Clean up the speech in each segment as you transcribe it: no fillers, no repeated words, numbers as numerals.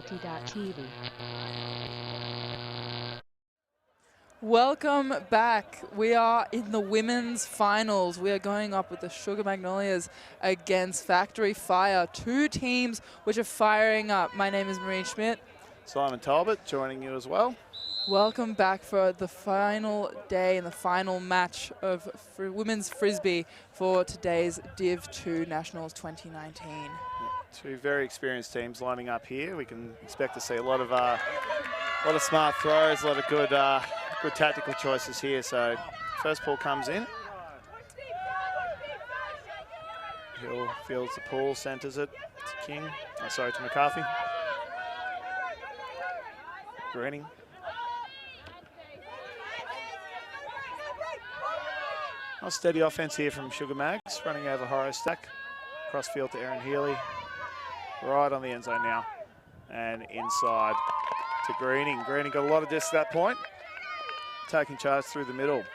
AUCDII. Welcome back. We are in the women's finals. We are going up with the Sugar Magnolias against Factory Fire. Two teams which are firing up. My name is Marie Schmidt. Simon Talbot joining you as well. Welcome back for the final day and the final match of women's frisbee for today's Div 2 Nationals 2019. Two very experienced teams lining up here. We can expect to see a lot of smart throws, a lot of good tactical choices here. So first ball comes in. Hill fields the ball, centres it to King. Oh, sorry, to McCarthy. Greening. Nice steady offense here from Sugar Mags, running over Horror Stack. Cross field to Erin Healy. Right on the end zone now. And inside to Greening. Greening got a lot of disc at that point. Taking charge through the middle.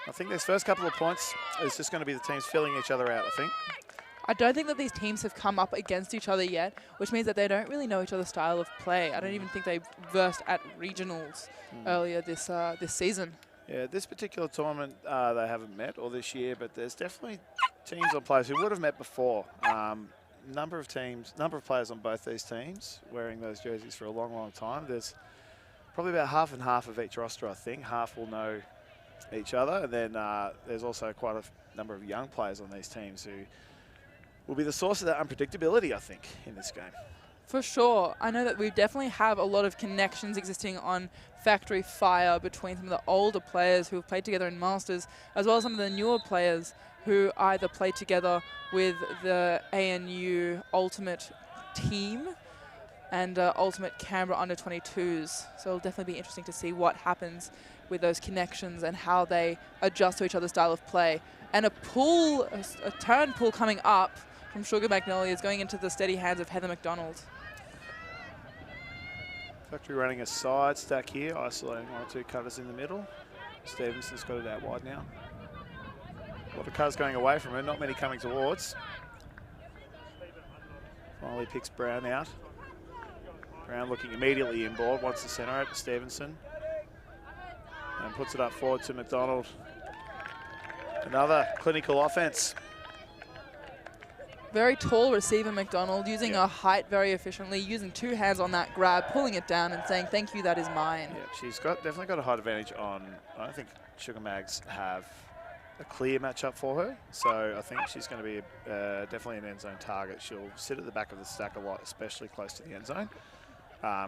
I think this first couple of points is just going to be the teams filling each other out, I think. I don't think that these teams have come up against each other yet, which means that they don't really know each other's style of play. I don't even think they versed at regionals earlier this season. Yeah, this particular tournament they haven't met, or this year, but there's definitely teams or players who would have met before. Number of players on both these teams wearing those jerseys for a long, long time. There's probably about half and half of each roster, I think. Half will know each other, and then there's also quite a number of young players on these teams who will be the source of that unpredictability, I think, in this game. For sure. I know that we definitely have a lot of connections existing on Factory Fire between some of the older players who have played together in Masters, as well as some of the newer players who either play together with the ANU Ultimate team and Ultimate Canberra Under-22s. So it'll definitely be interesting to see what happens with those connections and how they adjust to each other's style of play. And a turn pull coming up from Sugar Magnolias going into the steady hands of Heather McDonald. Factory running a side stack here, isolating one or two cutters in the middle. Stevenson's got it out wide now. A lot of cutters going away from her, not many coming towards. Finally picks Brown out. Brown looking immediately inboard, wants the centre out to Stevenson. And puts it up forward to McDonald. Another clinical offense. Very tall receiver, McDonald, using her height very efficiently, using two hands on that grab, pulling it down and saying, "Thank you, that is mine." Yeah, she's definitely got a height advantage on, I don't think Sugar Mags have a clear matchup for her. So I think she's going to be definitely an end zone target. She'll sit at the back of the stack a lot, especially close to the end zone,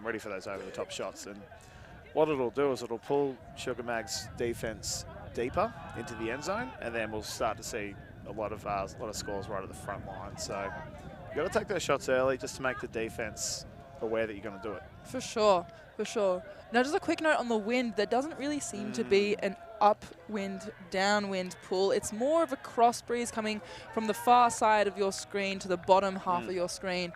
ready for those over-the-top shots. And what it'll do is it'll pull Sugar Mags' defense deeper into the end zone, and then we'll start to see a lot of scores right at the front line. So you've got to take those shots early just to make the defense aware that you're going to do it. For sure, for sure. Now, just a quick note on the wind. There doesn't really seem to be an upwind, downwind pull. It's more of a cross breeze coming from the far side of your screen to the bottom half of your screen.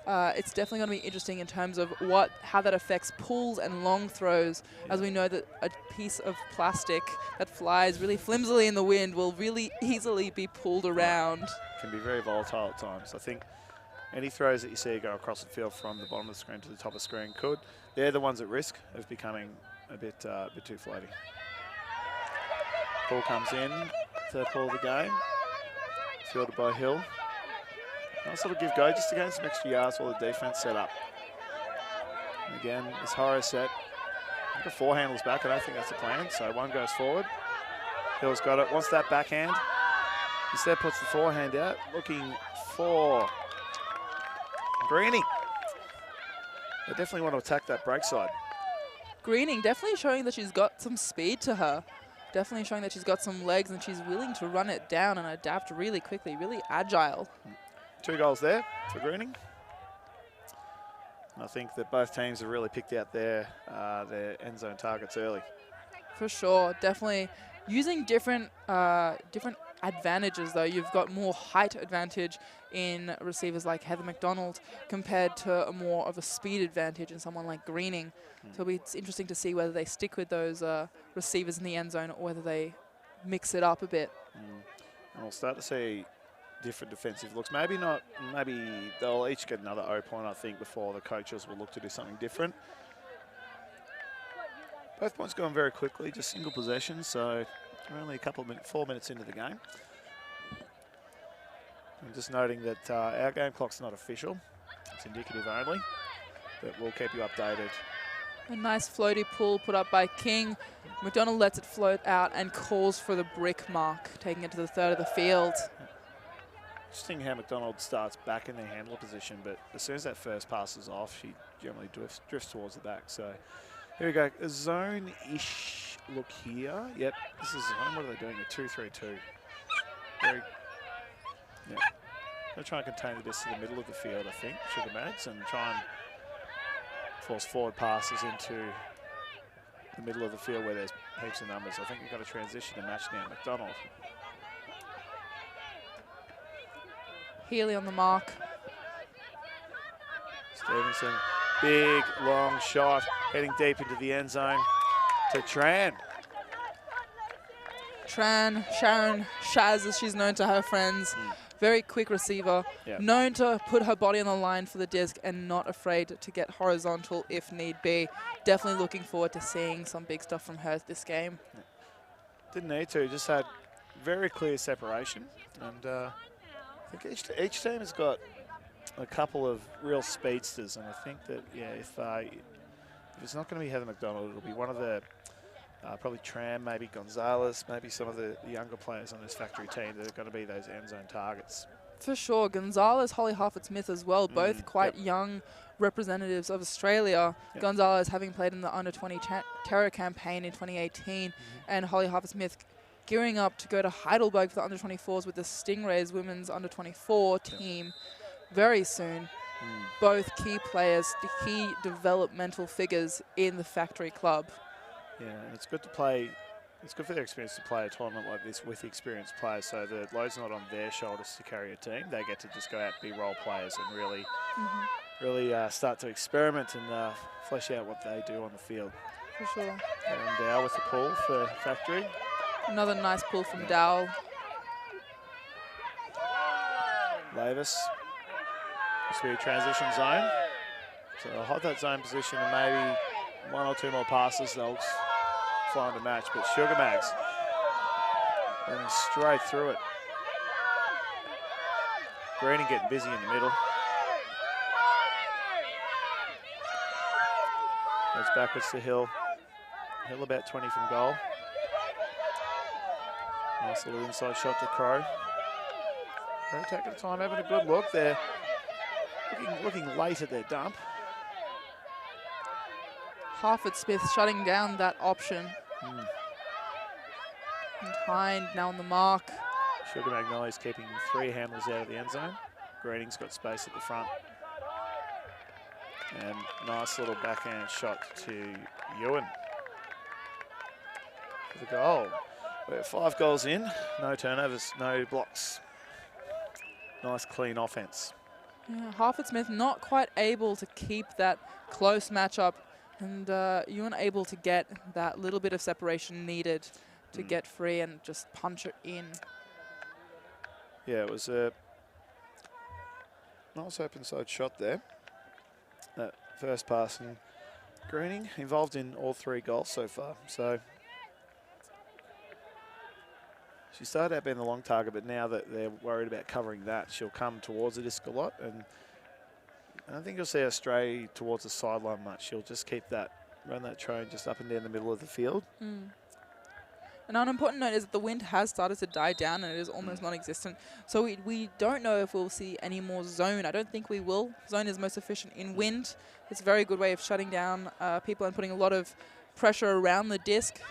It's definitely going to be interesting in terms of how that affects pulls and long throws, as we know that a piece of plastic that flies really flimsily in the wind will really easily be pulled around. Can be very volatile at times. I think any throws that you see go across the field from the bottom of the screen to the top of the screen they're the ones at risk of becoming a bit too floaty. Ball comes in, third ball of the game, fielded by Hill. Nice little give go just to gain some extra yards while the defense set up. And again, this Horror set. The four handles back, I don't think that's the plan, so one goes forward. Hill's got it, wants that backhand. Instead puts the forehand out, looking for Greening. They definitely want to attack that break side. Greening definitely showing that she's got some speed to her. Definitely showing that she's got some legs and she's willing to run it down and adapt really quickly, really agile. 2 goals there for Greening. I think that both teams have really picked out their end zone targets early. For sure, definitely using different advantages though. You've got more height advantage in receivers like Heather McDonald compared to more of a speed advantage in someone like Greening. So it's interesting to see whether they stick with those receivers in the end zone or whether they mix it up a bit. And we'll start to see different defensive looks. Maybe not. Maybe they'll each get another O point, I think, before the coaches will look to do something different. Both points going very quickly, just single possession, so we're only a couple of minutes, 4 minutes into the game. I'm just noting that our game clock's not official. It's indicative only, but we'll keep you updated. A nice floaty pull put up by King. McDonald lets it float out and calls for the brick mark, taking it to the third of the field. Interesting how McDonald starts back in the handler position, but as soon as that first pass is off, she generally drifts towards the back. So here we go, a zone-ish look here. Yep, this is zone. What are they doing? A 2-3-2. Very, yeah. They'll try and contain the disc to the middle of the field, I think, Sugar Mags, and try and force forward passes into the middle of the field where there's heaps of numbers. I think you've got a transition to match now. McDonald. Healy on the mark. Stevenson, big, long shot, heading deep into the end zone to Tran. Tran, Sharon, Shaz, as she's known to her friends. Very quick receiver, known to put her body on the line for the disc and not afraid to get horizontal if need be. Definitely looking forward to seeing some big stuff from her this game. Didn't need to, just had very clear separation. And I think each team has got a couple of real speedsters, and I think that, yeah, if it's not going to be Heather McDonald, it'll be one of the probably Tram, maybe Gonzalez, maybe some of the younger players on this factory team that are going to be those end zone targets. For sure. Gonzalez, Holly Harford-Smith as well, both quite young representatives of Australia. Gonzalez having played in the under-20 Terror campaign in 2018, and Holly Harford-Smith gearing up to go to Heidelberg for the under-24s with the Stingrays women's under-24 team very soon. Both key players, the key developmental figures in the factory club. Yeah, and it's good to play. It's good for their experience to play a tournament like this with experienced players, so the load's not on their shoulders to carry a team. They get to just go out, be role players, and really start to experiment and flesh out what they do on the field. For sure. And Dow with the pull for Factory. Another nice pull from Dow. Lavis. This will be a transition zone. So they'll hold that zone position and maybe one or two more passes, they'll fly into match. But Sugar Mags running straight through it. Greening getting busy in the middle. Goes backwards to Hill. Hill about 20 from goal. Nice little inside shot to Crow. Crow taking time, having a good look there. Looking late at their dump. Harford-Smith shutting down that option. And Hind now on the mark. Sugar Magnolias keeping three handlers out of the end zone. Greening's got space at the front. And nice little backhand shot to Ewan for the goal. We're 5 goals in, no turnovers, no blocks. Nice clean offense. Yeah, Harford-Smith not quite able to keep that close matchup, and Ewan able to get that little bit of separation needed to get free and just punch it in. Yeah, it was a nice open side shot there. That first pass, and Greening involved in all 3 goals so far. So she started out being the long target, but now that they're worried about covering that, she'll come towards the disc a lot. And I don't think you'll see her stray towards the sideline much. She'll just keep that, run that train just up and down the middle of the field. And an important note is that the wind has started to die down and it is almost non-existent. So we don't know if we'll see any more zone. I don't think we will. Zone is most efficient in wind. It's a very good way of shutting down people and putting a lot of pressure around the disc.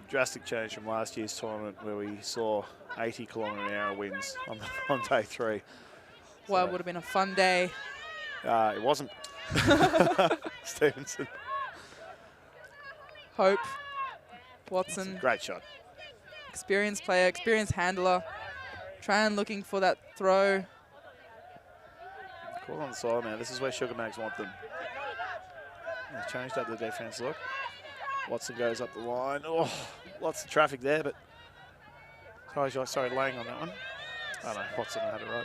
Drastic change from last year's tournament where we saw 80 km/h winds on day 3. Well, it would have been a fun day. It wasn't. Stevenson. Hope. Watson. Great shot. Experienced player, experienced handler. Tran looking for that throw. Call on the side now. This is where Sugar Mags want them. They've changed up the defense look. Watson goes up the line. Oh, lots of traffic there, but sorry, laying on that one. Oh no, Watson had it right.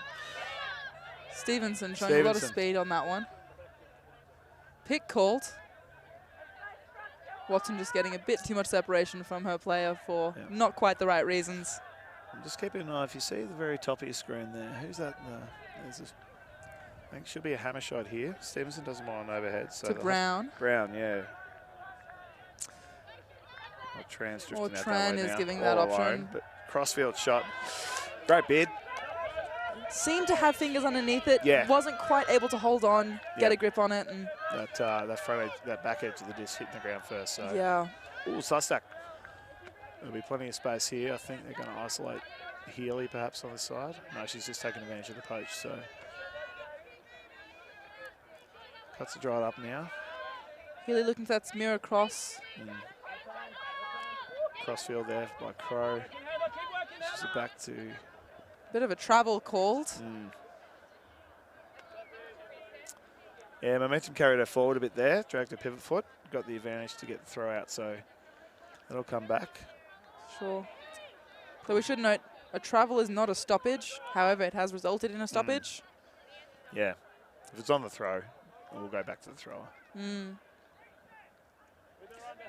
Stevenson showing a lot of speed on that one. Pick called. Watson just getting a bit too much separation from her player for not quite the right reasons. And just keep in mind, if you see the very top of your screen there, who's that? There's this, I think should be a hammer shot here. Stevenson doesn't mind overhead. So to Brown. Brown, yeah. Well, Tran's drifting out Tran that way is now, giving that option. Alone, but crossfield shot. Great bid. Seemed to have fingers underneath it. Yeah. Wasn't quite able to hold on, get a grip on it. And that front edge, that back edge of the disc hitting the ground first. So. Yeah. Ooh, Sustack. There'll be plenty of space here. I think they're going to isolate Healy perhaps on the side. No, she's just taking advantage of the poach. So cuts are dried up now. Healy looking for that smear across. Crossfield there by Crow. She's back to. Bit of a travel called. Yeah, momentum carried her forward a bit there. Dragged her pivot foot. Got the advantage to get the throw out. So that'll come back. Sure. So we should note a travel is not a stoppage. However, it has resulted in a stoppage. Yeah. If it's on the throw, we'll go back to the thrower.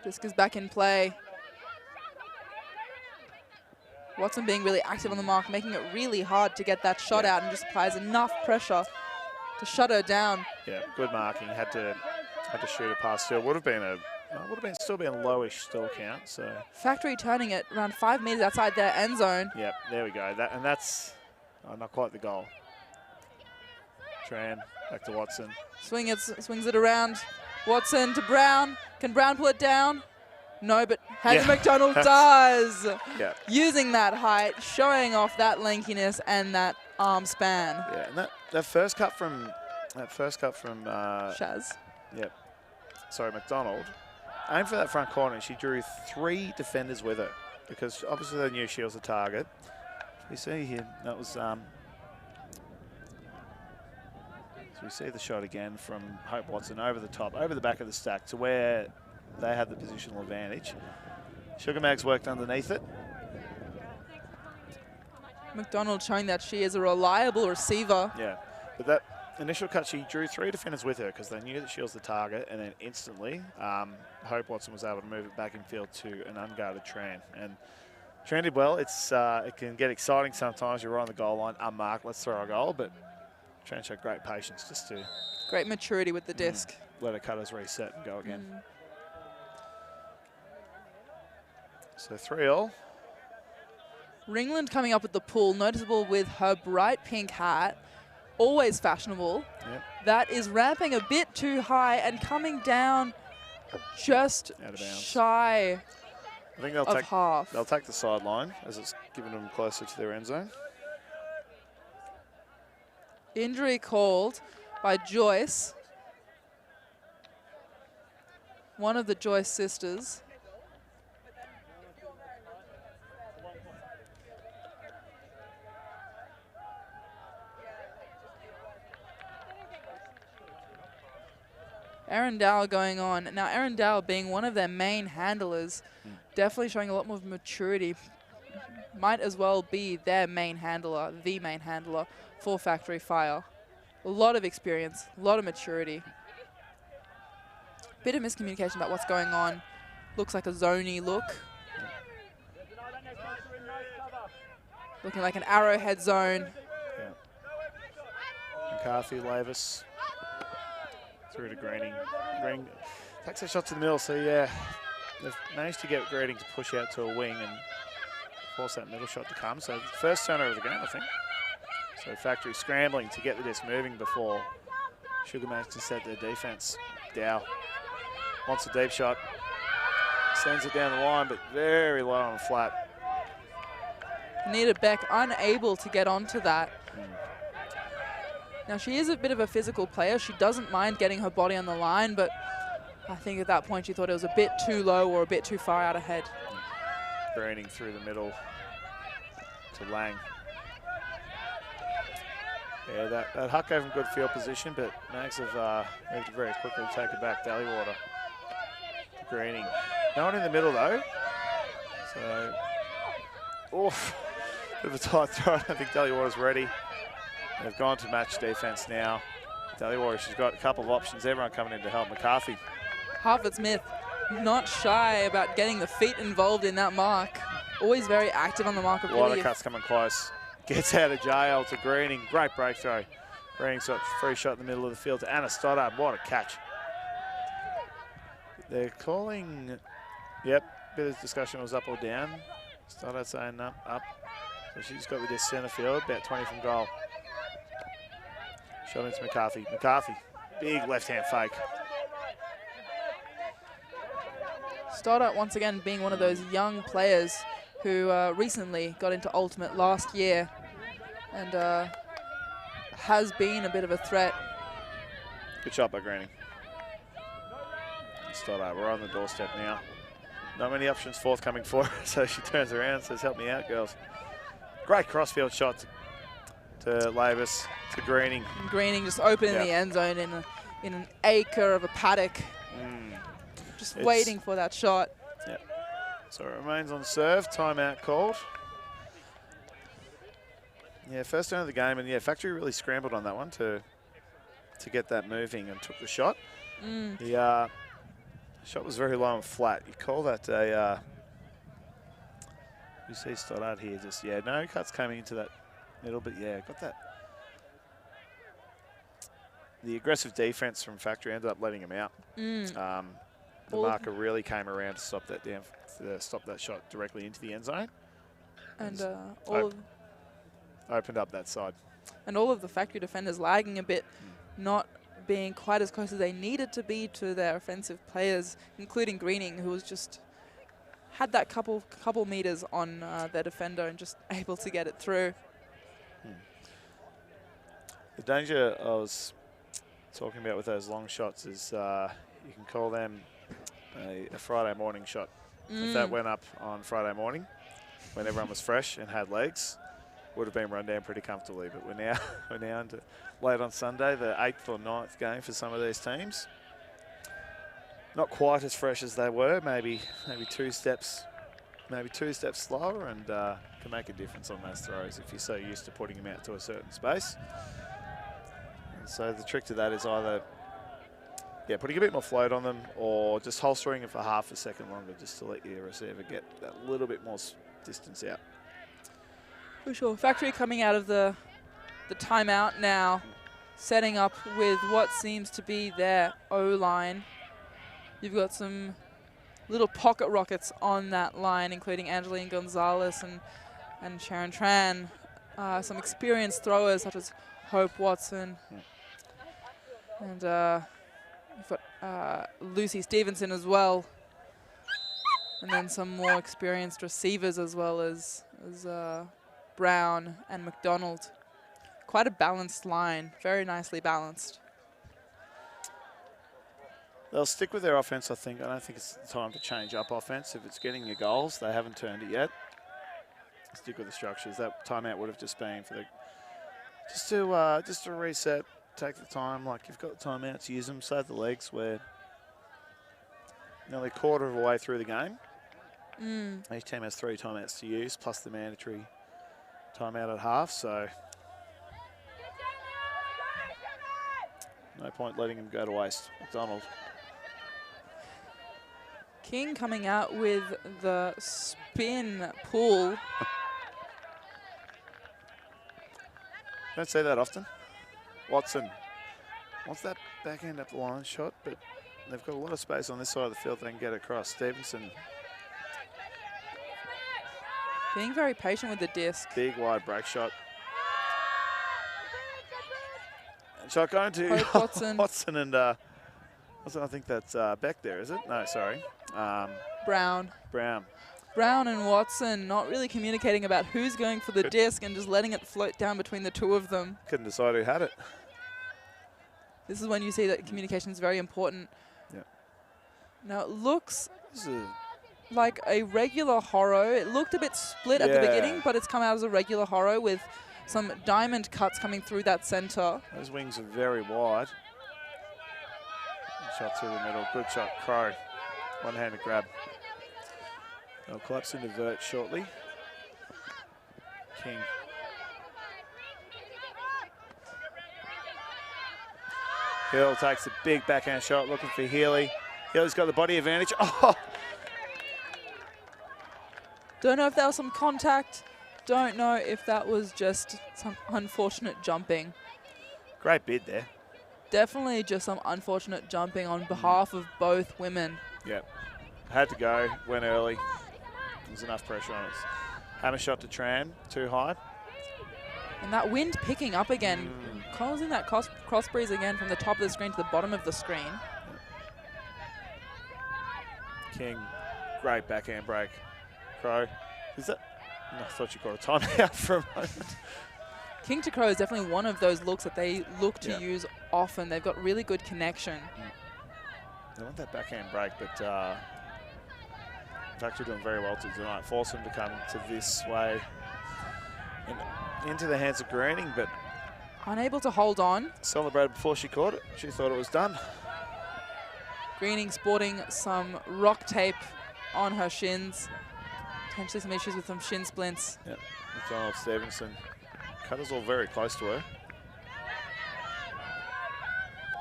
Disc is back in play. Watson being really active on the mark, making it really hard to get that shot out, and just applies enough pressure to shut her down. Yeah, good marking. Had to shoot it past still. Would have been still been lowish still count. So Factory turning it around 5 meters outside their end zone. Yep, there we go. That's not quite the goal. Tran back to Watson. Swings it around. Watson to Brown. Can Brown pull it down? No, but Hannah McDonald does. Using that height, showing off that lankiness and that arm span. Yeah, and that first cut from Shaz. Yep. Sorry, McDonald. Aimed for that front corner, and she drew 3 defenders with her because obviously they knew she was a target. We see here that was. So we see the shot again from Hope Watson over the top, over the back of the stack to where they had the positional advantage. Sugar Mag's worked underneath it. McDonald showing that she is a reliable receiver. Yeah, but that initial cut, she drew 3 defenders with her because they knew that she was the target, and then instantly Hope Watson was able to move it back in field to an unguarded Tran. And Tran did well. It can get exciting sometimes. You're right on the goal line, unmarked, let's throw a goal, but Tran showed great patience just to... Great maturity with the disc. Let her cutters reset and go again. So 3-all. Ringland coming up with the pull, noticeable with her bright pink hat, always fashionable. Yep. That is ramping a bit too high and coming down just out of bounds. Shy I think of half. They'll take the sideline as it's giving them closer to their end zone. Injury called by Joyce, one of the Joyce sisters. Arundel going on. Now, Arundel being one of their main handlers, definitely showing a lot more maturity. Might as well be their main handler, the main handler for Factory Fire. A lot of experience, a lot of maturity. Bit of miscommunication about what's going on. Looks like a zony look. Looking like an arrowhead zone. Yeah. McCarthy, Lavis. Through to Greening. Greening takes a shot to the middle, so yeah, they've managed to get Greening to push out to a wing and force that middle shot to come. So first turnover of the game, I think. So Factory scrambling to get the disc moving before Sugar managed to set their defense. Dow wants a deep shot, sends it down the line, but very low on flat. Anita Beck unable to get onto that. Now, she is a bit of a physical player. She doesn't mind getting her body on the line, but I think at that point she thought it was a bit too low or a bit too far out ahead. Greening through the middle to Lang. Yeah, that huck gave him good field position, but Mags have moved very quickly to take it back. Dallywater to Greening. No one in the middle, though. So, oof. Bit of a tight throw. I don't think Dellywater's ready. They've gone to match defence now. Dellywater, she's got a couple of options. Everyone coming in to help McCarthy. Hartford-Smith not shy about getting the feet involved in that mark. Always very active on the mark. A lot of cuts coming close. Gets out of jail to Greening. Great break throw. Greening's got a free shot in the middle of the field to Anna Stoddard. What a catch. They're calling, yep, bit of discussion was up or down. Stoddard saying up. So she's got the centre field, about 20 from goal. Shot into McCarthy. McCarthy, big left-hand fake. Stoddard once again being one of those young players who recently got into Ultimate last year and has been a bit of a threat. Good shot by Greening. Stoddard, we're on the doorstep now. Not many options forthcoming for her, so she turns around and says, help me out, girls. Great crossfield shot to Labus, to Greening. And Greening just open in the end zone in an acre of a paddock. Just waiting for that shot. Yeah. So it remains on serve, timeout called. Yeah, first down of the game, and yeah, Factory really scrambled on that one to get that moving and took the shot. The shot was very low and flat. You call that a, you see Stoddard here, just, yeah, no cuts coming into that middle, but yeah, got that. The aggressive defense from Factory ended up letting him out. The marker really came around to stop that stop that shot directly into the end zone. And opened up that side. And all of the Factory defenders lagging a bit, not being quite as close as they needed to be to their offensive players, including Greening, who was just had that couple meters on their defender and just able to get it through. The danger I was talking about with those long shots is you can call them a Friday morning shot. If that went up on Friday morning when everyone was fresh and had legs, would have been run down pretty comfortably. But we're now into late on Sunday, the 8th or 9th game for some of these teams. Not quite as fresh as they were, maybe two steps slower, and can make a difference on those throws if you're so used to putting them out to a certain space. And so the trick to that is either putting a bit more float on them, or just holstering it for half a second longer just to let your receiver get that little bit more distance out. For sure. Factory coming out of the timeout now, setting up with what seems to be their O-line. You've got some little pocket rockets on that line, including Angeline Gonzalez and Sharon Tran. Some experienced throwers such as Hope Watson. And you've got Lucy Stevenson as well. And then some more experienced receivers as well as Brown and McDonald. Quite a balanced line, very nicely balanced. They'll stick with their offense, I think. I don't think it's time to change up offense. If it's getting your goals, they haven't turned it yet. Stick with the structures. That timeout would have just been for the just to reset, take the time. Like, you've got the timeouts, use them, save the legs. We're nearly a quarter of a way through the game. Each team has 3 timeouts to use, plus the mandatory timeout at half, so no point letting him go to waste. McDonald. King coming out with the spin pull. Don't see that often. Watson wants that backhand up the line shot, but they've got a lot of space on this side of the field they can get across. Stevenson. Being very patient with the disc. Big wide break shot. And shot going to Watson. Watson and I think that's Beck there, is it? No, sorry. Brown. Brown and Watson not really communicating about who's going for the disc and just letting it float down between the two of them. Couldn't decide who had it. This is when you see that communication is very important. Yeah. Now it looks like a regular horo. It looked a bit split at the beginning, but it's come out as a regular horo with some diamond cuts coming through that center. Those wings are very wide. Shot through the middle. Good shot, Crow. One-handed grab. They'll collapse into vert shortly. King. Hill takes a big backhand shot, looking for Healy. Healy's got the body advantage. Oh! Don't know if that was some contact. Don't know if that was just some unfortunate jumping. Great bid there. Definitely just some unfortunate jumping on behalf of both women. Yep. Had to go, went early. There's enough pressure on it. Hammer shot to Tran, too high. And that wind picking up again, causing that cross breeze again from the top of the screen to the bottom of the screen. King, great backhand break. Crow, is that? No, I thought you got a timeout for a moment. King to Crow is definitely one of those looks that they look to use often. They've got really good connection. They want that backhand break, but Factory doing very well tonight. Force them to come to this way and into the hands of Greening, but unable to hold on. Celebrated before she caught it. She thought it was done. Greening sporting some rock tape on her shins. Potentially some issues with some shin splints. Yep. McDonald Stevenson. Cutter's all very close to her.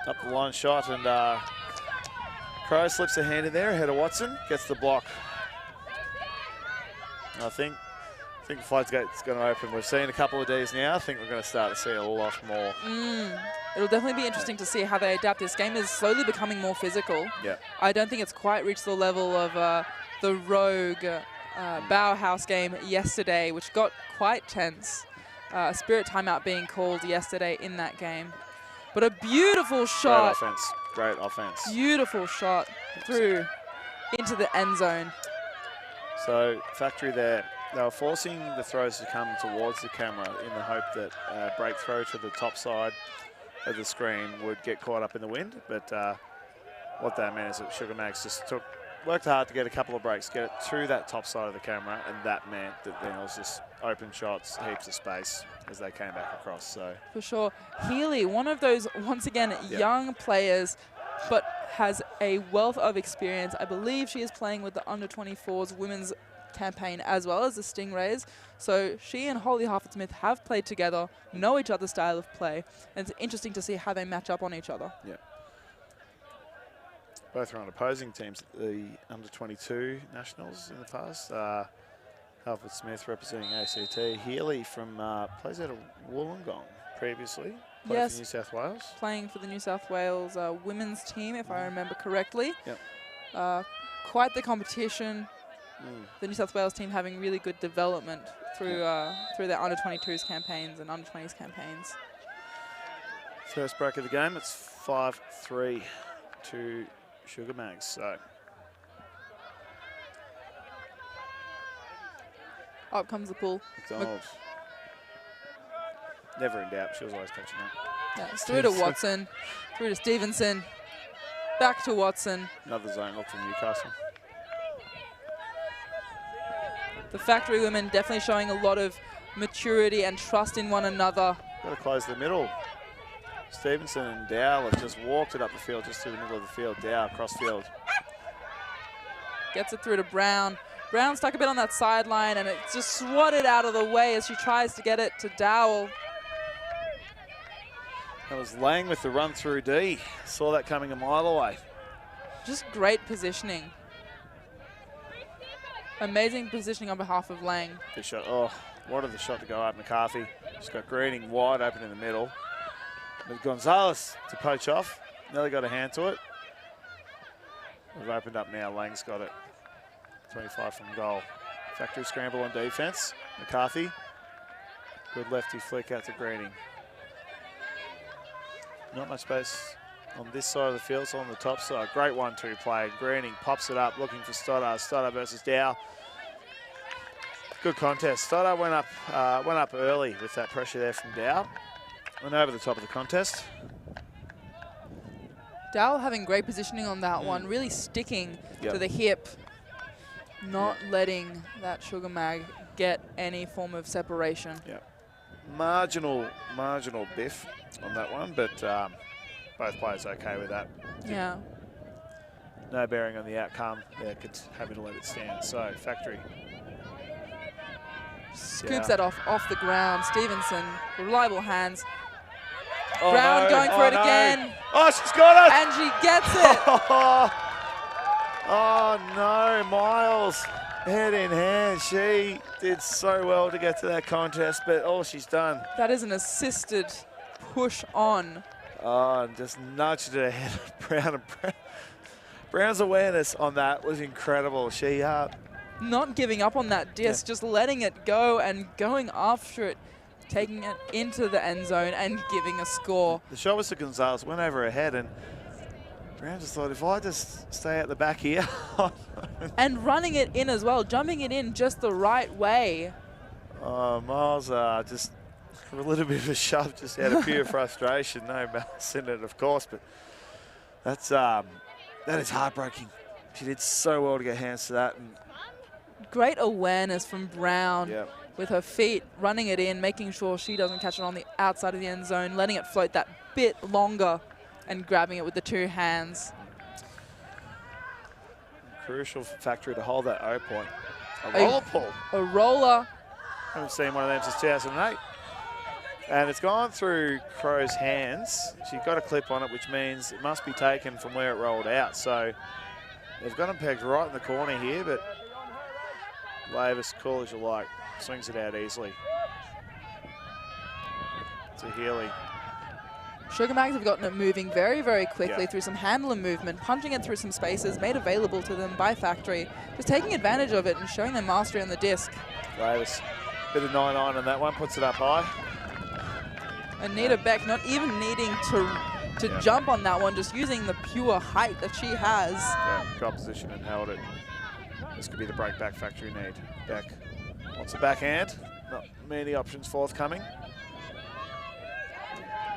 Up the line shot, and Crow slips a hand in there ahead of Watson. Gets the block. I think the floodgate's going to open. We've seen a couple of Ds now. I think we're going to start to see a lot more. It'll definitely be interesting to see how they adapt. This game is slowly becoming more physical. Yeah. I don't think it's quite reached the level of the Rogue Bauhaus game yesterday, which got quite tense. A spirit timeout being called yesterday in that game. But a beautiful shot. Great offense. Great offense. Beautiful shot through into the end zone. So Factory there, they were forcing the throws to come towards the camera in the hope that break throw to the top side of the screen would get caught up in the wind. But what that meant is that Sugar Mags just worked hard to get a couple of breaks, get it to that top side of the camera, and that meant that then it was just open shots, heaps of space as they came back across. So for sure. Healy, one of those, once again, young players, but has a wealth of experience. I believe she is playing with the under-24s women's campaign as well as the Stingrays. So she and Holly Harford-Smith have played together, know each other's style of play, and it's interesting to see how they match up on each other. Yeah. Both are on opposing teams, the under-22 nationals in the past. Harford-Smith representing AUCDII. Healy from plays out of Wollongong previously. Played for New South Wales. Playing for the New South Wales women's team, if I remember correctly. Yep. Quite the competition. The New South Wales team having really good development through their under-22s campaigns and under-20s campaigns. First break of the game, it's 5-3 to Sugar Mags. So up comes the pull. McDonald. Never in doubt. She was always catching up. Yeah, through to Watson, through to Stevenson, back to Watson. Another zone look from Newcastle. The Factory women definitely showing a lot of maturity and trust in one another. Got to close the middle. Stevenson and Dow have just walked it up the field, just to the middle of the field. Dow cross field. Gets it through to Brown. Brown stuck a bit on that sideline, and it's just swatted out of the way as she tries to get it to Dowell. That was Lang with the run through D. Saw that coming a mile away. Just great positioning. Amazing positioning on behalf of Lang. Good shot. Oh, what the shot to go up. McCarthy. She's got Greening wide open in the middle. With Gonzalez to poach off. Nearly got a hand to it. We've opened up now. Lang's got it. 25 from goal. Factory scramble on defense. McCarthy. Good lefty flick out to Greening. Not much space on this side of the field, so on the top side. Great 1-2 play. Greening pops it up, looking for Stoddard. Stoddard versus Dow. Good contest. Stoddard went up early with that pressure there from Dow. Went over the top of the contest. Dowell having great positioning on that one, really sticking to the hip, not letting that Sugar Mag get any form of separation. Yeah. Marginal biff on that one, but both players okay with that. Yeah. No bearing on the outcome. They're happy to let it stand. So Factory scoops that off the ground. Stevenson, reliable hands. Oh, Brown no. going for it again. Oh, she's got it! And she gets it. Oh no, Miles, head in hand. She did so well to get to that contest, but all she's done. That is an assisted push on. Oh, and just nudged it ahead of Brown. And Brown's awareness on that was incredible. She not giving up on that disc, just letting it go and going after it, taking it into the end zone and giving a score. The shot was to Gonzalez, went over her head, and Brown just thought, if I just stay at the back here. And running it in as well, jumping it in just the right way. Oh, Miles just a little bit of a shove just out of pure frustration. No malice in it, of course, but that's that is heartbreaking. She did so well to get hands to that. And great awareness from Brown. yep. With her feet, running it in, making sure she doesn't catch it on the outside of the end zone, letting it float that bit longer and grabbing it with the two hands. Crucial for Factory to hold that O point. A roller pull. A roller. I haven't seen one of them since 2008. And it's gone through Crow's hands. She got a clip on it, which means it must be taken from where it rolled out. So they've got him pegged right in the corner here, but Lavis, call as you like, swings it out easily. To Healy. Sugar Mags have gotten it moving very, very quickly Yeah. through some handler movement, punching it through some spaces made available to them by Factory, just taking advantage of it and showing their mastery on the disc. Lavis, bit of 9-9 on that one, puts it up high. Anita Beck not even needing to Yeah. jump on that one, just using the pure height that she has. Yeah, got position and held it. This could be the break back Factory need. Beck wants a backhand. Not many options forthcoming.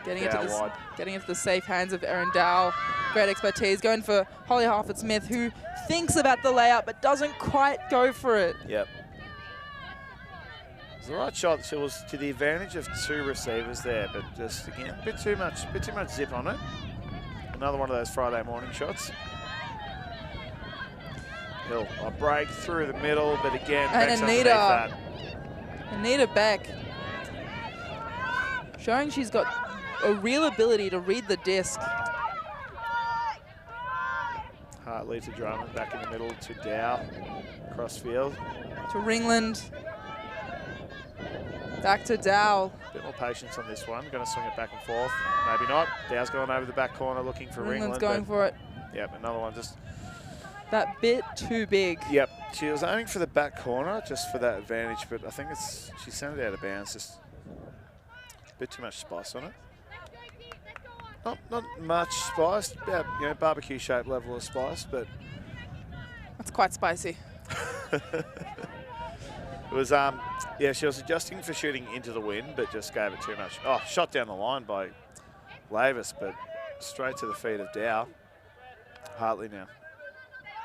Getting Dow into wide. the safe hands of Erin Dow. Great expertise. Going for Holly Harford-Smith, who thinks about the layout but doesn't quite go for it. Yep. It's the right shot. She was to the advantage of two receivers there, but just again, a bit too much zip on it. Another one of those Friday morning shots. Hill, a break through the middle, but again, And Beck's underneath that. Anita Beck showing she's got a real ability to read the disc. Hartley to Drummond, back in the middle to Dow, cross field. To Ringland. Back to Dow. Bit more patience on this one. Going to swing it back and forth. Maybe not. Dow's going over the back corner looking for Ringland's Ringland. going for it. Yep, another one just. That bit too big. Yep, she was aiming for the back corner just for that advantage, but I think she sent it out of bounds. Just a bit too much spice on it. Not much spice, about, you know, barbecue shaped level of spice, but That's quite spicy. it was yeah, she was adjusting for shooting into the wind, but just gave it too much. Oh, shot down the line by Lavis, but straight to the feet of Dow. Hartley now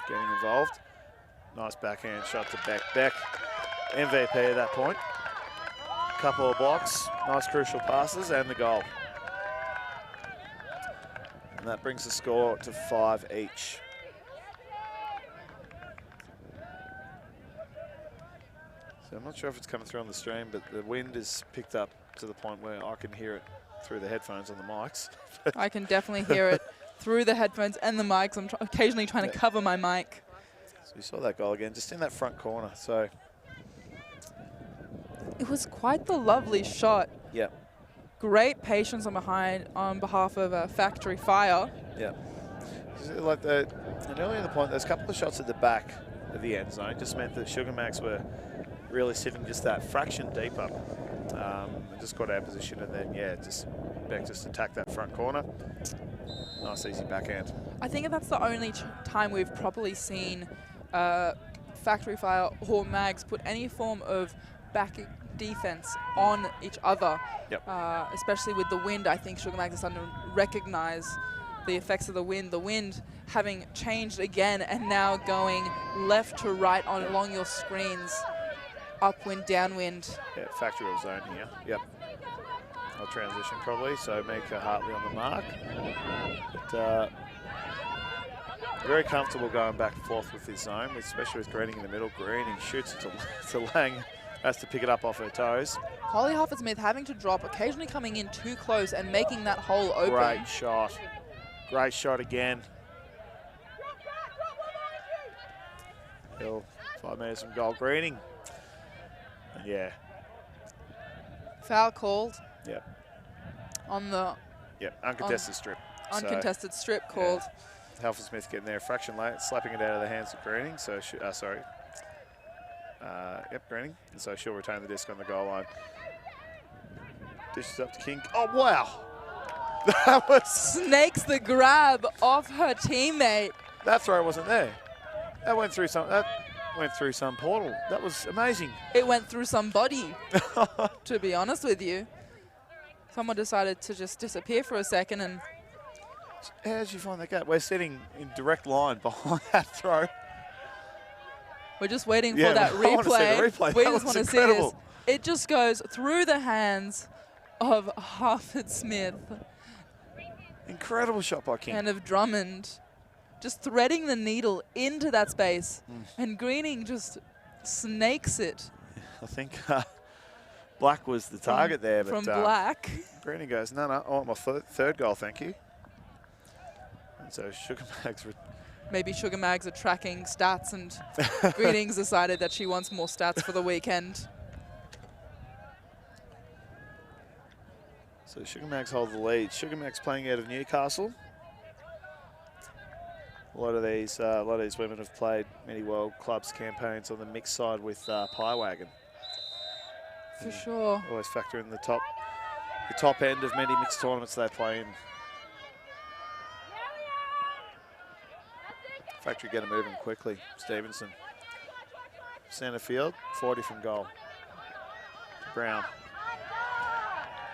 getting involved. Nice backhand shot to Beck. Beck, MVP at that point. Couple of blocks, nice crucial passes, and the goal. And that brings the score to 5 each. So I'm not sure if it's coming through on the stream, but the wind is picked up to the point where I can hear it through the headphones on the mics. I can definitely hear it through the headphones and the mics. I'm occasionally trying to cover my mic. So we saw that goal again, just in that front corner. So It was quite the lovely shot. yeah, Great patience on behalf of Factory Fire. yeah. Like and earlier in the point, there's a couple of shots at the back of the end zone. Just meant that Sugar Mags were really sitting just that fraction deeper. And just got our position, and then yeah, just Beck just attacked that front corner. Nice easy backhand. I think that's the only time we've properly seen Factory Fire or Mags put any form of back defense on each other. Yep. Especially with the wind, I think Sugar Mags are starting to recognize the effects of the wind. The wind having changed again and now going left to right along your screens. Upwind, downwind. Yeah, Factory of zone here. Yep. I'll transition probably, so Mika Hartley on the mark. But very comfortable going back and forth with his zone, especially with Greening in the middle. Greening shoots to Lang. Has to pick it up off her toes. Holly Hufford-Smith having to drop, occasionally coming in too close and making that hole open. Great shot. Great shot again. Hill, 5 metres from goal. Greening. And yeah. Foul called. Yep. On the uncontested strip. Uncontested strip called. Yeah. Hufford-Smith getting there a fraction late, slapping it out of the hands of Greening. So, Greening. And so she'll retain the disc on the goal line. Dishes up to King. Oh, wow. That was... Snakes the grab off her teammate. That throw wasn't there. That went through some portal. That was amazing. It went through somebody, to be honest with you. Someone decided to just disappear for a second. And how did you find that gap? We're sitting in direct line behind that throw. We're just waiting for that replay. I want to see the replay. We That just was want to see incredible. this. It just goes through the hands of Hufford-Smith Incredible shot by King. and of Drummond, just threading the needle into that space. And Greening just snakes it. I think Black was the target there. But From Black. Greening goes, no, I want my third goal, thank you. And so Sugar Mags... Maybe Sugar Mags are tracking stats and Greening's decided that she wants more stats for the weekend. So Sugar Mags hold the lead. Sugar Mags playing out of Newcastle. A lot of these women have played many World Clubs campaigns on the mixed side with Pie Wagon. For sure. Always factor in the top end of many mixed tournaments they play in. Factory get them moving quickly. Stevenson. Centre field, 40 from goal. Brown.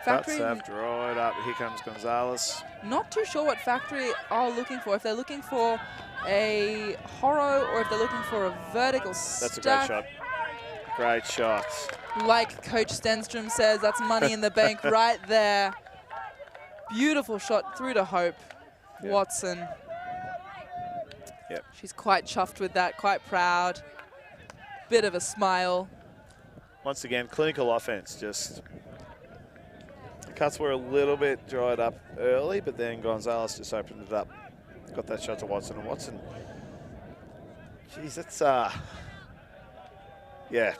Factory, That's dried up. Here comes Gonzalez. not too sure what Factory are looking for. If they're looking for a horror or if they're looking for a vertical stack. That's a great shot. Great shot. Like Coach Stenstrom says, that's money in the bank right there. Beautiful shot through to Hope. Yep. Watson. Yep. She's quite chuffed with that, quite proud. Bit of a smile. Once again, clinical offense. Just the cuts were a little bit dried up early, but then Gonzalez just opened it up. Got that shot to Watson, and Watson, geez, that's yeah,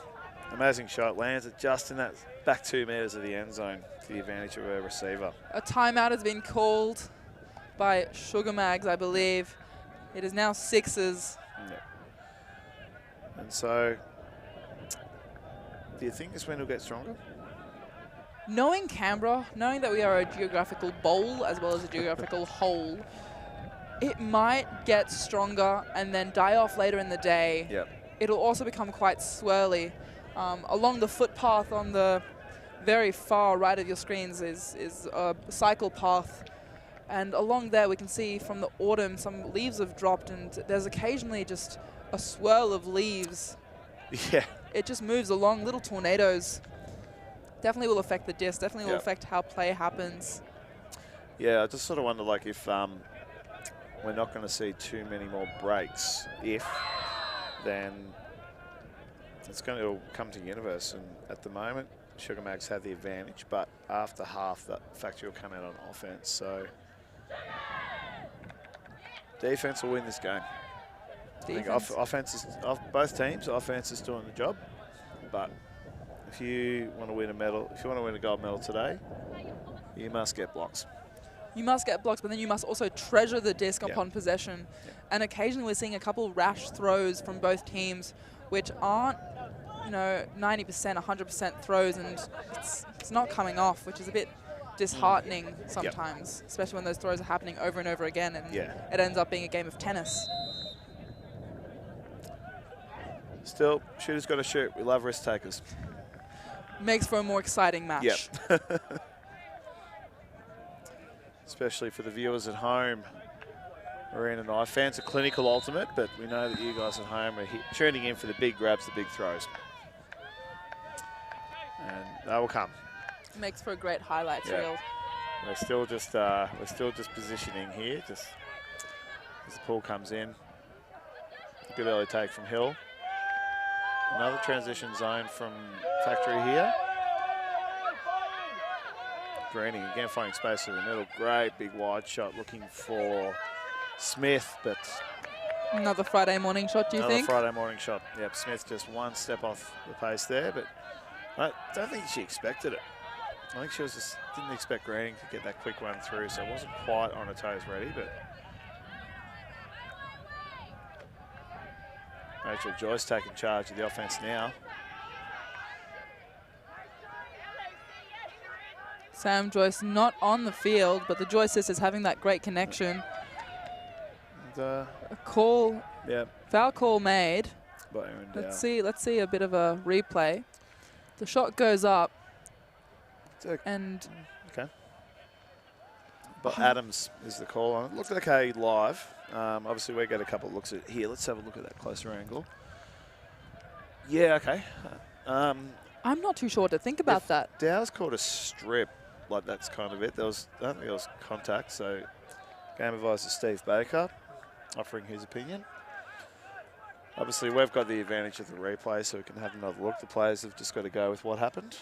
amazing shot. Lands it just in that back 2 metres of the end zone for the advantage of her receiver. A timeout has been called by Sugar Mags, I believe. It is now sixes. Yep. And so, do you think this wind will get stronger? Knowing Canberra, knowing that we are a geographical bowl as well as a geographical hole, it might get stronger and then die off later in the day. Yep. It'll also become quite swirly. Along the footpath on the very far right of your screens is a cycle path. And along there we can see from the autumn some leaves have dropped and there's occasionally just a swirl of leaves. Yeah. It just moves along, little tornadoes. Definitely will affect the disc, definitely will affect how play happens. Yeah, I just sort of wonder like if we're not going to see too many more breaks. If, then it's going to come to universe. And at the moment, Sugar Mags have the advantage, but after half, that Factory will come out on offense. So defense will win this game. Defense. I think offense is, both teams, offense is doing the job. But if you want to win a medal, if you want to win a gold medal today, you must get blocks. You must get blocks, but then you must also treasure the disc upon possession. And occasionally we're seeing a couple rash throws from both teams, which aren't, 90%, 100% throws, and it's not coming off, which is a bit disheartening sometimes, especially when those throws are happening over and over again, and it ends up being a game of tennis. Still, shooters got to shoot. We love risk takers. Makes for a more exciting match. Yep. Especially for the viewers at home. Marina and I, fans of Clinical Ultimate, but we know that you guys at home are tuning in for the big grabs, the big throws. And they will come. Makes for a great highlights reel. We're still just positioning here, just as the pull comes in. Good early take from Hill. Another transition zone from Factory here. Greening again, finding space in the middle. Great big wide shot looking for Smith, but Another Friday morning shot, do you think? Another Friday morning shot. Yep, Smith just one step off the pace there, but I don't think she expected it. I think she was just didn't expect Greening to get that quick run through, so it wasn't quite on her toes ready, but Rachel Joyce taking charge of the offense now. Sam Joyce not on the field, but the Joyce sisters having that great connection. And, a call, foul call made. Let's see a bit of a replay. The shot goes up, and okay. But Adams is the call on it. Looked okay live. Obviously, we get a couple of looks at it here. Let's have a look at that closer angle. Yeah, okay. I'm not too sure what to think about that. Dow's caught a strip, like that's kind of it. I don't think there was contact, so game advisor Steve Baker offering his opinion. Obviously, we've got the advantage of the replay, so we can have another look. The players have just got to go with what happened.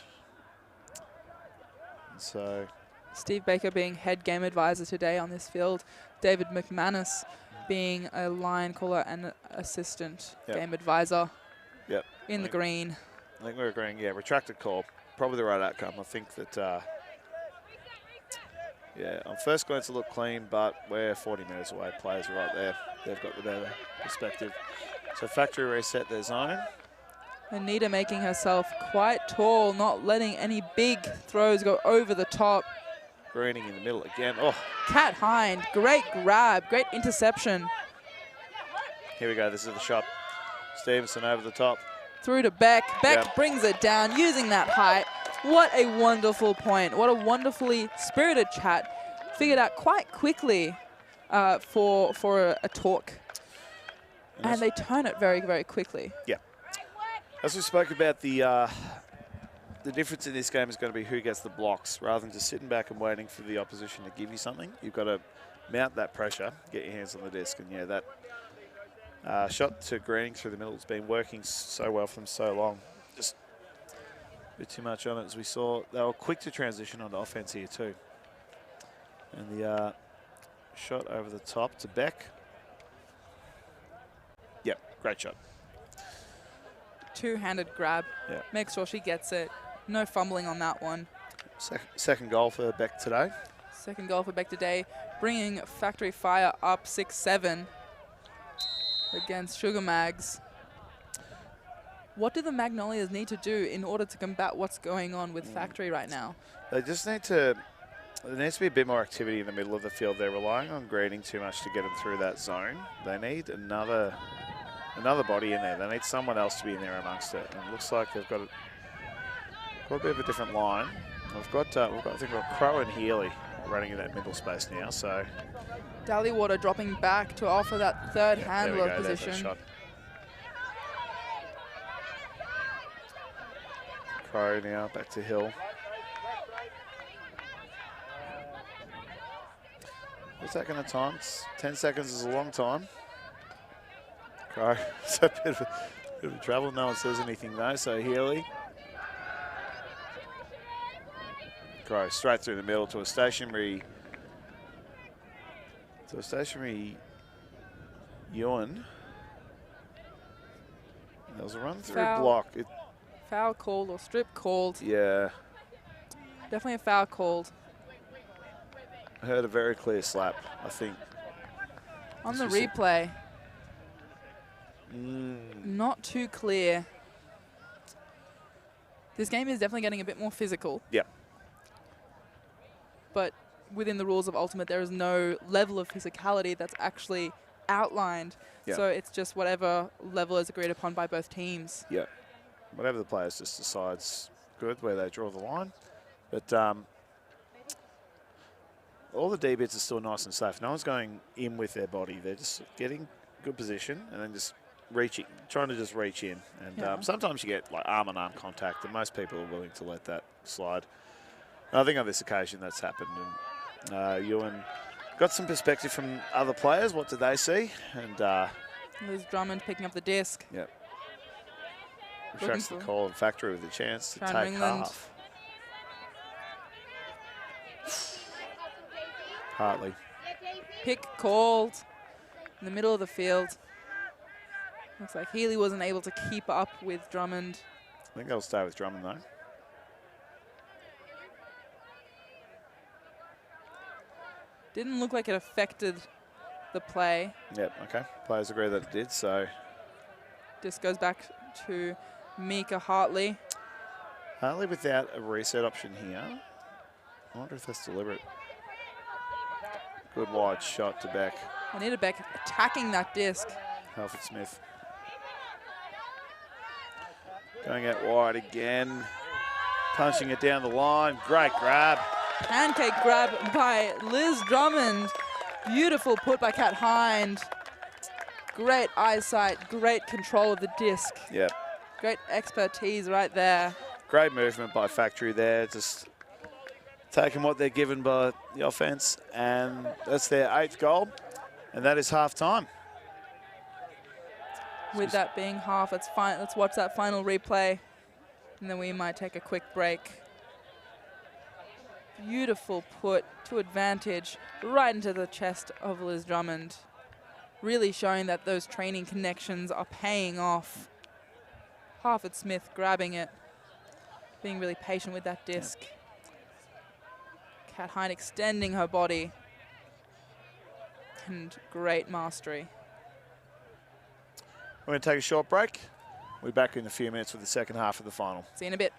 And so Steve Baker being head game advisor today on this field. David McManus being a line caller and assistant game advisor in the green. I think we're agreeing, retracted call. Probably the right outcome. I think that, on first glance it looked clean, but we're 40 metres away. Players are right there. They've got the better perspective. So Factory reset their zone. Anita making herself quite tall, not letting any big throws go over the top. Greening in the middle again. Oh. Kat Hind, great grab, great interception. Here we go, this is the shot. Stevenson over the top. Through to Beck. Beck brings it down using that height. What a wonderful point. What a wonderfully spirited chat. Figured out quite quickly for a talk. And they turn it very, very quickly. Yeah. As we spoke about, the difference in this game is going to be who gets the blocks. Rather than just sitting back and waiting for the opposition to give you something, you've got to mount that pressure, get your hands on the disc. And that shot to Greening through the middle has been working so well for them so long. Just a bit too much on it, as we saw. They were quick to transition onto offense here too. And the shot over the top to Beck. Yep, great shot. Two-handed grab. Make sure she gets it. No fumbling on that one. Second goal for Beck today. Second goal for Beck today, bringing Factory Fire up 6-7 against Sugar Mags. What do the Magnolias need to do in order to combat what's going on with Factory right now? They just need to, there needs to be a bit more activity in the middle of the field. They're relying on Greening too much to get them through that zone. They need another body in there. They need someone else to be in there amongst it. And it looks like they've got a bit of a different line. I think we've got Crow and Healy running in that middle space now. So Dallywater dropping back to offer that third handler position. Shot. Crow now back to Hill. What's that going to time? 10 seconds is a long time. Crow, it's a bit of trouble. No one says anything though, so Healy. Crow straight through the middle to a stationary Ewan. There was a run through block. Foul called or strip called. Yeah. Definitely a foul called. I heard a very clear slap, I think. On the replay. Not too clear. This game is definitely getting a bit more physical. Yeah. But within the rules of Ultimate, there is no level of physicality that's actually outlined. Yeah. So it's just whatever level is agreed upon by both teams. Yeah. Whatever the players just decides good, where they draw the line. But all the D-bits are still nice and safe. No one's going in with their body. They're just getting good position and then just trying to just reach in. And sometimes you get like arm-on-arm contact, and most people are willing to let that slide. And I think on this occasion that's happened. And Ewan got some perspective from other players. What did they see? And Liz Drummond picking up the disc. Yep. Retracts the call, and Factory with a chance to take England. half. Hartley. Pick called in the middle of the field. Looks like Healy wasn't able to keep up with Drummond. I think they'll stay with Drummond, though. Didn't look like it affected the play. Yep, okay. Players agree that it did, so. Disc goes back to Mika Hartley. Hartley without a reset option here. I wonder if that's deliberate. Good wide shot to Beck. Anita Beck attacking that disc. Halford Smith. Going out wide again. Punching it down the line. Great grab. Pancake grab by Liz Drummond. Beautiful put by Kat Hind. Great eyesight, great control of the disc. Yep. Great expertise right there. Great movement by Factory there. Just taking what they're given by the offense. And that's their 8th goal. And that is half time. With that being half, let's watch that final replay. And then we might take a quick break. Beautiful put to advantage right into the chest of Liz Drummond. Really showing that those training connections are paying off. Harford Smith grabbing it, being really patient with that disc. Kat Hind extending her body. And great mastery. We're going to take a short break. We'll be back in a few minutes with the second half of the final. See you in a bit.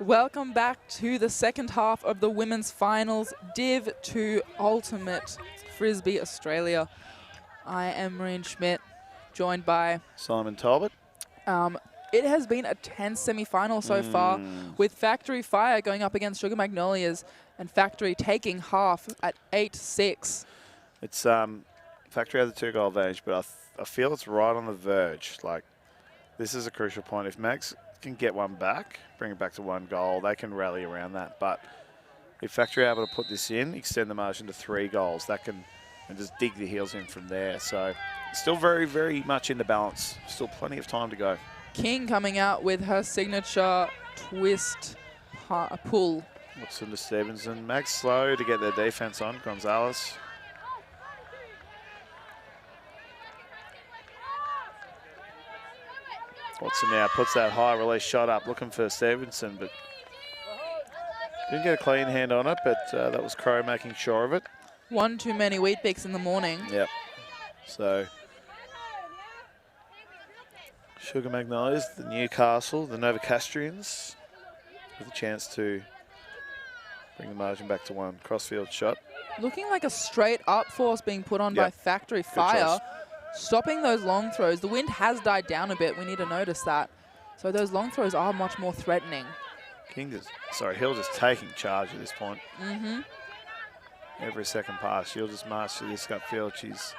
Welcome back to the second half of the women's finals, Div 2 Ultimate Frisbee Australia. I am Marine Schmidt, joined by Simon Talbot. It has been a tense semi-final so far, with Factory Fire going up against Sugar Magnolias and Factory taking half at 8-6. It's Factory had the 2-goal advantage, but I feel it's right on the verge. Like, this is a crucial point. If Mags can get one back, bring it back to 1 goal, they can rally around that. But if Factory are able to put this in, extend the margin to 3 goals, that can and just dig the heels in from there. So still very, very much in the balance. Still plenty of time to go. King coming out with her signature twist pull. Watson to Stevenson. Mags slow to get their defense on. Gonzalez. Watson now puts that high release shot up, looking for Stevenson, but didn't get a clean hand on it, but that was Crow making sure of it. One too many wheat bix in the morning. Yep. So Sugar Magnolias, the Newcastle, the Novocastrians, with a chance to bring the margin back to 1. Crossfield shot. Looking like a straight up force being put on by Factory Fire. Stopping those long throws. The wind has died down a bit. We need to notice that. So those long throws are much more threatening. Hill just taking charge at this point. Every second pass, she'll just march to this gut field. She's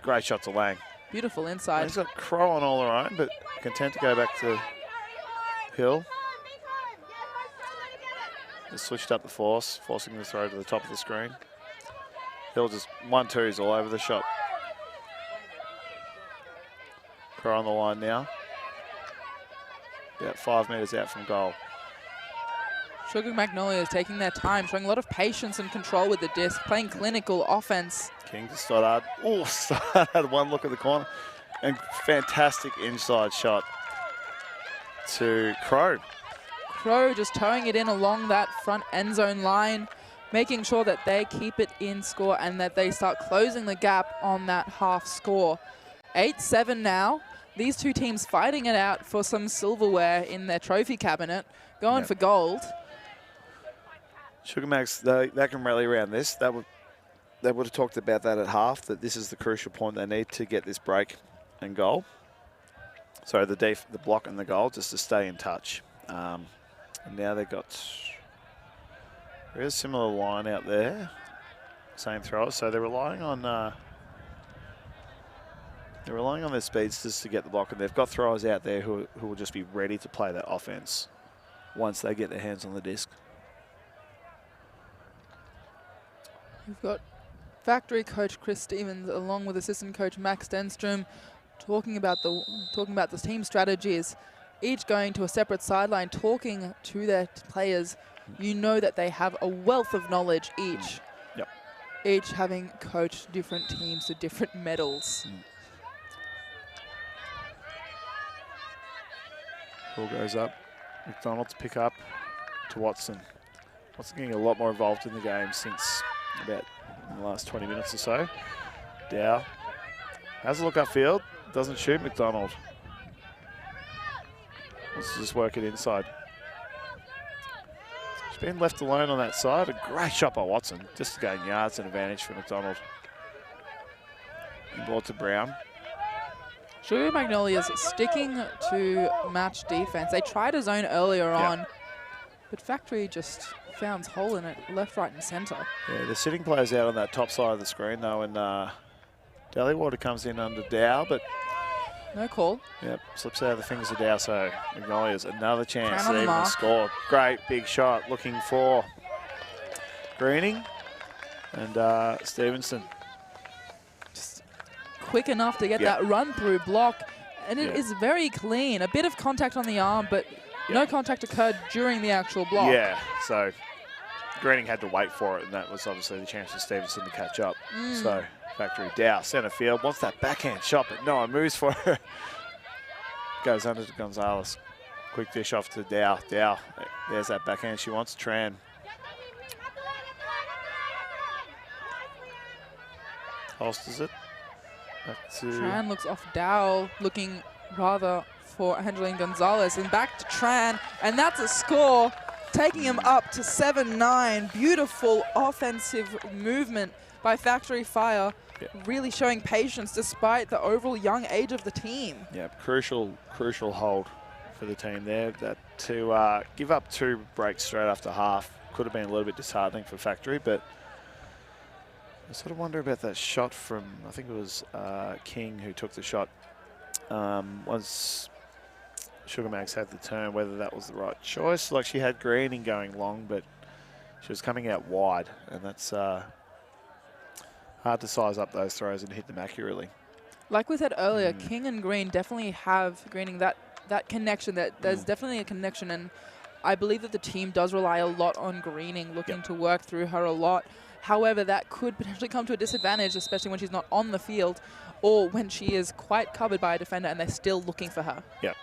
great shot to Lang. Beautiful inside. He's got Crow on all her own, but content to go back to Hill. Just switched up the force, forcing the throw to the top of the screen. Hill just 1-2s all over the shot. Crow on the line now. About 5 metres out from goal. Sugar Magnolias taking their time, showing a lot of patience and control with the disc, playing clinical offense. King to Stoddard. Oh, Stoddard had one look at the corner. And fantastic inside shot to Crow. Crow just towing it in along that front end zone line, making sure that they keep it in score and that they start closing the gap on that half score. 8-7 now. These two teams fighting it out for some silverware in their trophy cabinet, going for gold. Sugar Mags, they can rally around this. They would have talked about that at half, that this is the crucial point they need to get this break and goal. So the block and the goal, just to stay in touch. And now they've got a very similar line out there, same throwers. So they're relying on their speedsters to get the block, and they've got throwers out there who will just be ready to play that offense once they get their hands on the disc. We've got Factory coach Chris Stevens along with assistant coach Max Denstrom talking about the team strategies, each going to a separate sideline, talking to their players. You know that they have a wealth of knowledge each. Each having coached different teams to different medals. Ball goes up. McDonald to pick up to Watson. Watson getting a lot more involved in the game since about in the last 20 minutes or so. Dow has a look upfield. Doesn't shoot. McDonald wants to just work it inside. She's been left alone on that side. A great shot by Watson. Just to gain yards and advantage for McDonald. Ball to Brown. Sugar Magnolias sticking to match defense. They tried a zone earlier on, but Factory just found hole in it, left, right, and centre. Yeah, the sitting players out on that top side of the screen though, and Dallywater comes in under Dow, but no call. Yep, slips out of the fingers of Dow. So Magnolias another chance to even mark. score. Great big shot, looking for Greening and Stevenson. Quick enough to get that run-through block, and it is very clean. A bit of contact on the arm, but no contact occurred during the actual block. Yeah, so Greening had to wait for it, and that was obviously the chance for Stevenson to catch up. So Factory Dow, centre field, wants that backhand shot, but no one moves for her. Goes under to Gonzalez. Quick dish off to Dow. Dow, there's that backhand she wants. Tran. Holsters it. Tran looks off Dow, looking rather for Angeline Gonzalez. And back to Tran, and that's a score, taking him up to 7-9. Beautiful offensive movement by Factory Fire, really showing patience despite the overall young age of the team. Yeah, crucial hold for the team there. That to give up 2 breaks straight after half could have been a little bit disheartening for Factory, but I sort of wonder about that shot from, I think it was King who took the shot. Once Sugar Mags had the turn, whether that was the right choice. Like, she had Greening going long, but she was coming out wide, and that's hard to size up those throws and hit them accurately. Like we said earlier, King and Green definitely have Greening that connection. There's definitely a connection, and I believe that the team does rely a lot on Greening, looking to work through her a lot. However, that could potentially come to a disadvantage, especially when she's not on the field or when she is quite covered by a defender and they're still looking for her. Yep.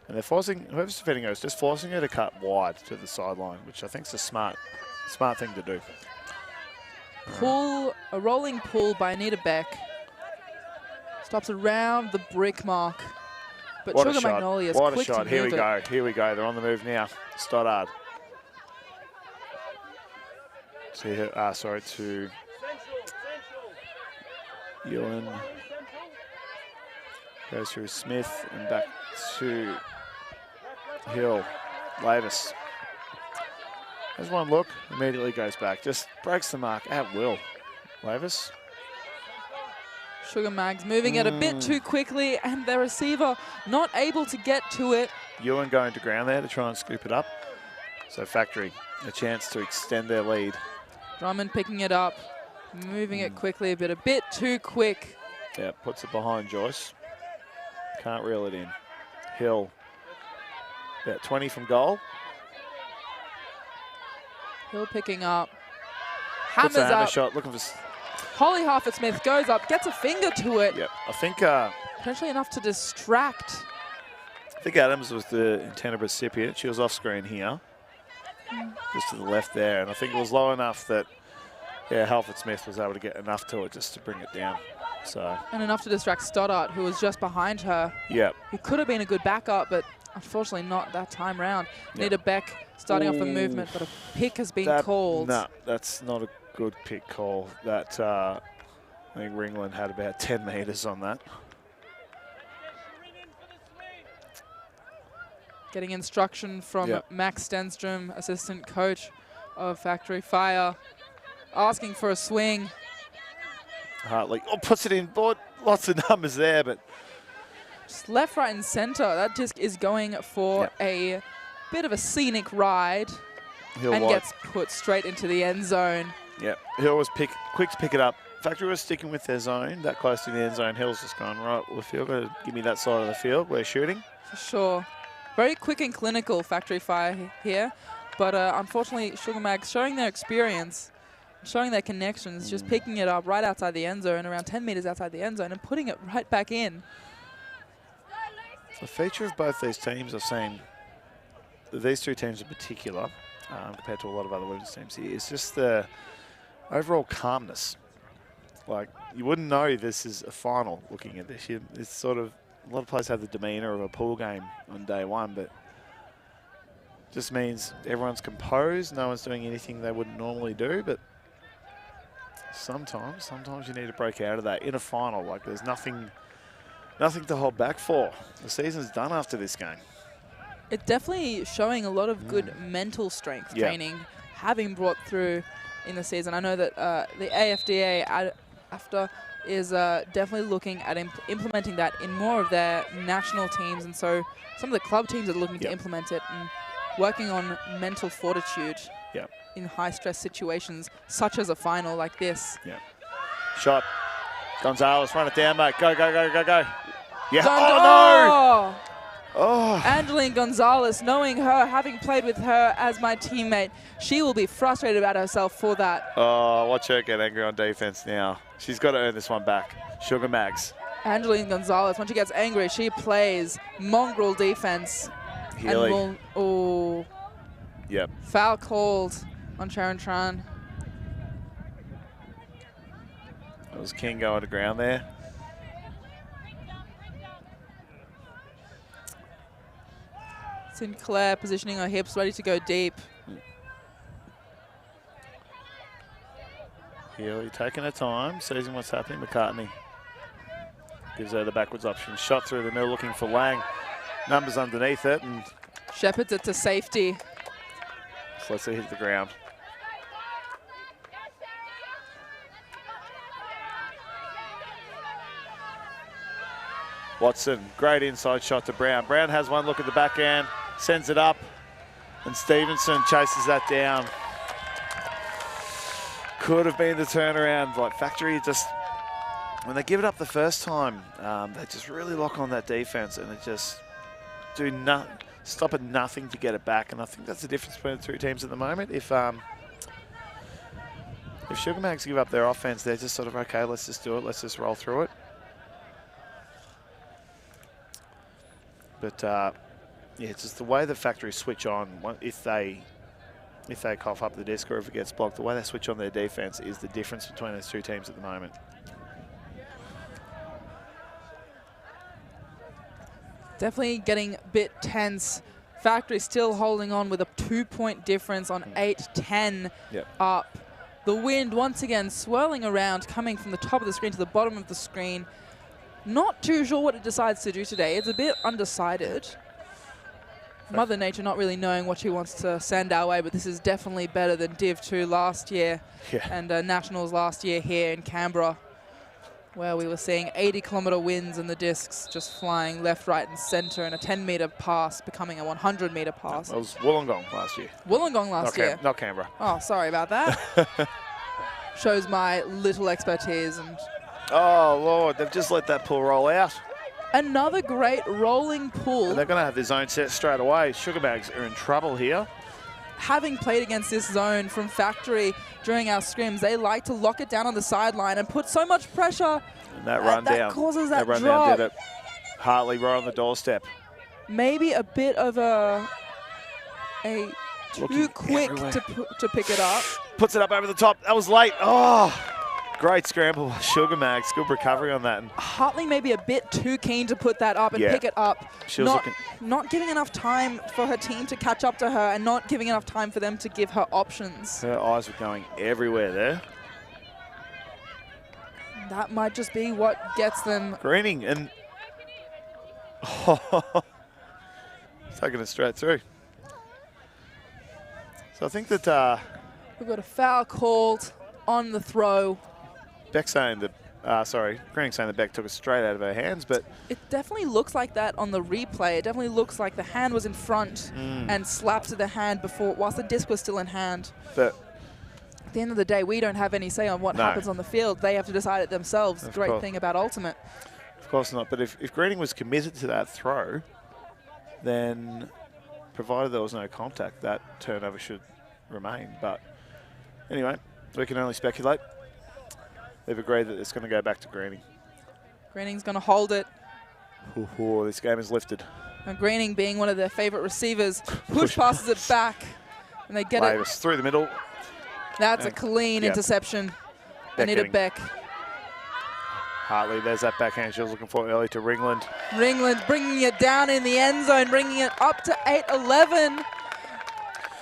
And they're forcing, whoever's defending her is just forcing her to cut wide to the sideline, which I think is a smart thing to do. A rolling pull by Anita Beck. Stops around the brick mark. But What Sugar a shot. Magnolias What a quick shot. to Here we move go. it. Here we go. They're on the move now. Stoddard. To Ewan. Goes through Smith and back to Hill. Lavis. There's one look. Immediately goes back. Just breaks the mark at will. Lavis. Sugar Mags moving it a bit too quickly, and the receiver not able to get to it. Ewan going to ground there to try and scoop it up. So Factory, a chance to extend their lead. Drummond picking it up, moving it quickly, but a bit too quick. Yeah, puts it behind Joyce. Can't reel it in. Hill, about 20 from goal. Hill picking up. Puts Hammers a hammer up. shot, looking for... Holly Harford-Smith goes up, gets a finger to it. Yep, I think Potentially enough to distract. Adams was the intended recipient. She was off screen here. Just to the left there. And I think it was low enough that, Halford-Smith was able to get enough to it just to bring it down. So. And enough to distract Stoddart, who was just behind her. Yep. He could have been a good backup, but unfortunately not that time round. Nita Beck starting off a movement, but a pick has been called. No, that's not a good pick call. That I think Ringland had about 10 metres on that. Getting instruction from Max Stenstrom, assistant coach of Factory Fire, asking for a swing. Hartley, puts it in board. Lots of numbers there, but just left, right, and centre. That disc is going for a bit of a scenic ride and gets put straight into the end zone. Yep, Hill was quick to pick it up. Factory was sticking with their zone, that close to the end zone. Hill's just gone, right, well, if you're going to give me that side of the field, we're shooting. For sure. Very quick and clinical Factory Fire here, but unfortunately Sugar Mags showing their experience, showing their connections, just picking it up right outside the end zone, around 10 metres outside the end zone, and putting it right back in. The feature of both these teams, I've seen, these two teams in particular, compared to a lot of other women's teams here, is just the overall calmness. Like, you wouldn't know this is a final looking at this. It's sort of, a lot of players have the demeanour of a pool game on day one, but just means everyone's composed, no one's doing anything they wouldn't normally do, but sometimes you need to break out of that in a final. Like, there's nothing to hold back for. The season's done after this game. It's definitely showing a lot of good mental strength training, having brought through in the season. I know that the AFDA after is definitely looking at implementing that in more of their national teams, and so some of the club teams are looking to implement it and working on mental fortitude in high-stress situations, such as a final like this. Shot. Gonzalez, run it down, mate. Go, go, go, go, go. Yeah. Oh, no! Oh. Angeline Gonzalez, knowing her, having played with her as my teammate, she will be frustrated about herself for that. Oh, watch her get angry on defense now. She's got to earn this one back. Sugar Mags. Angeline Gonzalez, when she gets angry, she plays mongrel defense. Healy. And foul called on Sharon Tran. That was King going to ground there. Sinclair positioning her hips, ready to go deep. Healy taking her time, seizing what's happening. McCartney gives her the backwards option. Shot through the middle, looking for Lang. Numbers underneath it, and Shepherds it to safety. so lets her hit the ground. Watson, great inside shot to Brown. Brown has one look at the backhand, sends it up, and Stevenson chases that down. Could have been the turnaround. Like Factory just, when they give it up the first time, they just really lock on that defense and it just stop at nothing to get it back. And I think that's the difference between the two teams at the moment. If Sugar Mags give up their offense, they're just sort of, okay, let's just do it. Let's just roll through it. But yeah, it's just the way the Factory switch on. If they cough up the disc or if it gets blocked, the way they switch on their defense is the difference between those two teams at the moment. Definitely getting a bit tense. Factory still holding on with a 2-point difference on 8-10 up. The wind once again swirling around, coming from the top of the screen to the bottom of the screen. Not too sure what it decides to do today. It's a bit undecided. Mother Nature not really knowing what she wants to send our way, but this is definitely better than Div 2 last year and Nationals last year here in Canberra, where we were seeing 80-kilometre winds and the discs just flying left, right and centre, and a 10-metre pass becoming a 100-metre pass. That was Wollongong last year. Wollongong last year? Not Canberra. Oh, sorry about that. Shows my little expertise. And oh, Lord, they've just let that pull roll out. another great rolling pull. And they're going to have their zone set straight away. Sugar Bags are in trouble here. Having played against this zone from Factory during our scrims, they like to lock it down on the sideline and put so much pressure. And that run that down. causes that run drop. down did it. Hartley right on the doorstep. Maybe a bit of a too quick to pick it up. Puts it up over the top. That was late. Oh, great scramble. Sugar Mags. Good recovery on that. Hartley may be a bit too keen to put that up and pick it up. She was not giving enough time for her team to catch up to her and not giving enough time for them to give her options. Her eyes were going everywhere there. That might just be what gets them. Greening and taking it straight through. So I think that We've got a foul called on the throw. Beck saying that, Greening saying that Beck took it straight out of her hands, but It definitely looks like that on the replay. It definitely looks like the hand was in front and slapped to the hand before, whilst the disc was still in hand. But at the end of the day, we don't have any say on what happens on the field. They have to decide it themselves. Great thing about Ultimate. Of course not. But if Greening was committed to that throw, then provided there was no contact, that turnover should remain. But anyway, we can only speculate. They've agreed that it's going to go back to Greening. Greening's going to hold it. Ooh, this game is lifted. And Greening, being one of their favourite receivers, push passes it back. And they get Davis through the middle. That's a clean interception. Anita Beck. Hartley, there's that backhand she was looking for early to Ringland. Ringland bringing it down in the end zone, bringing it up to 8-11.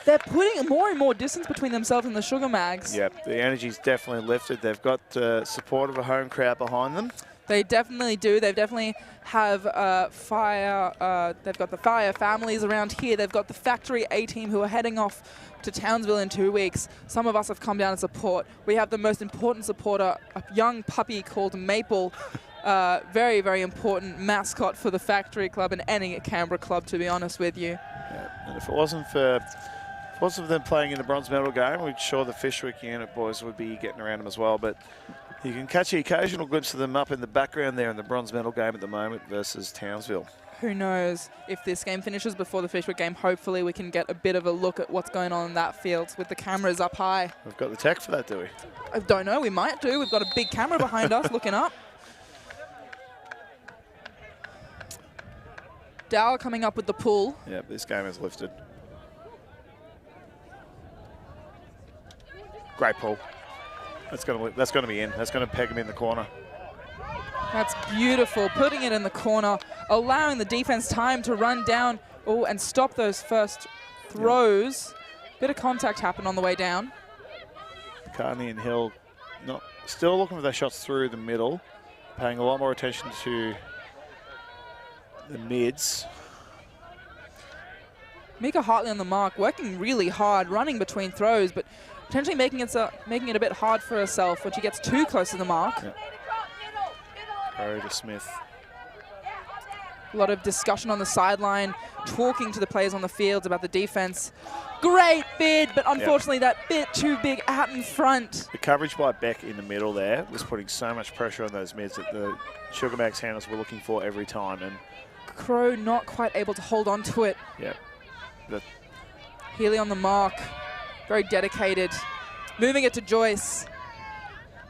They're putting more and more distance between themselves and the Sugar Mags. Yep, the energy's definitely lifted. They've got support of a home crowd behind them. They definitely do. They definitely have Fire. They've got the Fire families around here. They've got the Factory A team who are heading off to Townsville in 2 weeks. Some of us have come down to support. We have the most important supporter, a young puppy called Maple. Very, very important mascot for the Factory Club and any Canberra club, to be honest with you. Yeah, and if it wasn't for them playing in the bronze medal game, we're sure the Fishwick unit boys would be getting around them as well. But you can catch the occasional glimpse of them up in the background there in the bronze medal game at the moment versus Townsville. Who knows if this game finishes before the Fishwick game. Hopefully we can get a bit of a look at what's going on in that field with the cameras up high. We've got the tech for that, do we? I don't know. We might do. We've got a big camera behind us looking up. Dow coming up with the pull. Yeah, this game is lifted. Great pull. That's going to be in. That's going to peg him in the corner. That's beautiful. Putting it in the corner, allowing the defense time to run down Oh, and stop those first throws. Bit of contact happened on the way down. Carney and Hill still looking for their shots through the middle, paying a lot more attention to the mids. Mika Hartley on the mark, working really hard, running between throws, but potentially making it a bit hard for herself when she gets too close to the mark. Yep. Crow to Smith. A lot of discussion on the sideline, talking to the players on the field about the defense. Great bid, but unfortunately that bit too big out in front. The coverage by Beck in the middle there was putting so much pressure on those mids that the Sugar Mags handlers were looking for every time. And Crow not quite able to hold on to it. Yep. Healy on the mark, very dedicated. Moving it to Joyce.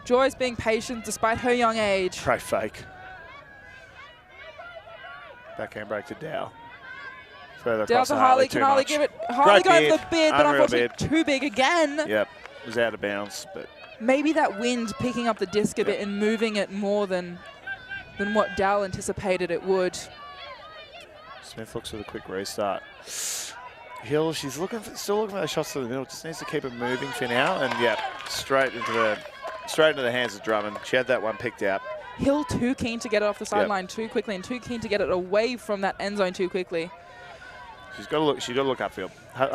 Joyce being patient despite her young age. Great fake. Backhand break to Dow. Further Dow across to to Harley. Harley. Can Too Harley much. give it? Harley going for the bid, but Unreal unfortunately too big again. Yep. It was out of bounds, but Maybe that wind picking up the disc a bit and moving it more than what Dow anticipated it would. Smith looks for the quick restart. Hill, she's still looking for those shots to the middle. Just needs to keep it moving for now, and yeah, straight into the hands of Drummond. She had that one picked out. Hill too keen to get it off the sideline too quickly, and too keen to get it away from that end zone too quickly. She's got to look upfield.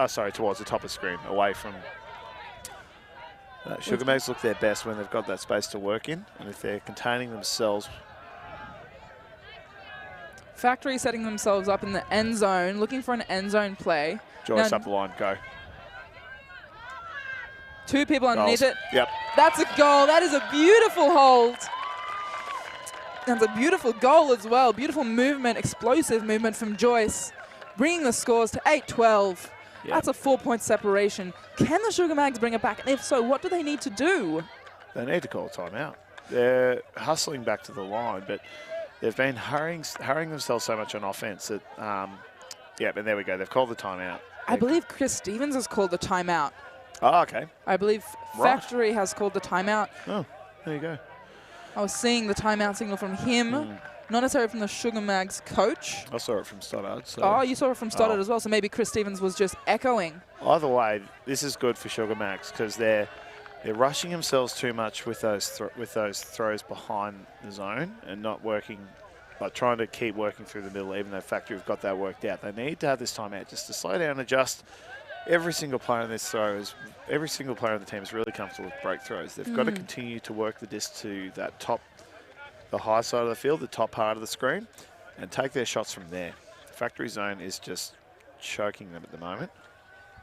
Sorry, towards the top of the screen, away from. Sugar Mags look their best when they've got that space to work in, and if they're containing themselves. Factory setting themselves up in the end zone, looking for an end zone play. Joyce Now, up the line, go. Two people underneath Goals. it. Yep. That's a goal. That is a beautiful hold. That's a beautiful goal as well. Beautiful movement, explosive movement from Joyce, bringing the scores to 8-12. Yep. That's a 4-point separation. Can the Sugar Mags bring it back? And if so, what do they need to do? They need to call a timeout. They're hustling back to the line, but they've been hurrying themselves so much on offense that, and there we go. They've called the timeout. I believe Chris Stevens has called the timeout. Oh, okay. I believe Factory has called the timeout. Oh, there you go. I was seeing the timeout signal from him, not necessarily from the Sugar Mags coach. I saw it from Stoddard. So. Oh, you saw it from Stoddard as well, so maybe Chris Stevens was just echoing. Either way, this is good for Sugar Mags because they're rushing themselves too much with those throws behind the zone and not working, like trying to keep working through the middle, even though Factory have got that worked out. They need to have this timeout just to slow down and adjust. Every single player on this every single player on the team is really comfortable with break throws. They've got to continue to work the disc to that the high side of the field, the top part of the screen, and take their shots from there. Factory zone is just choking them at the moment.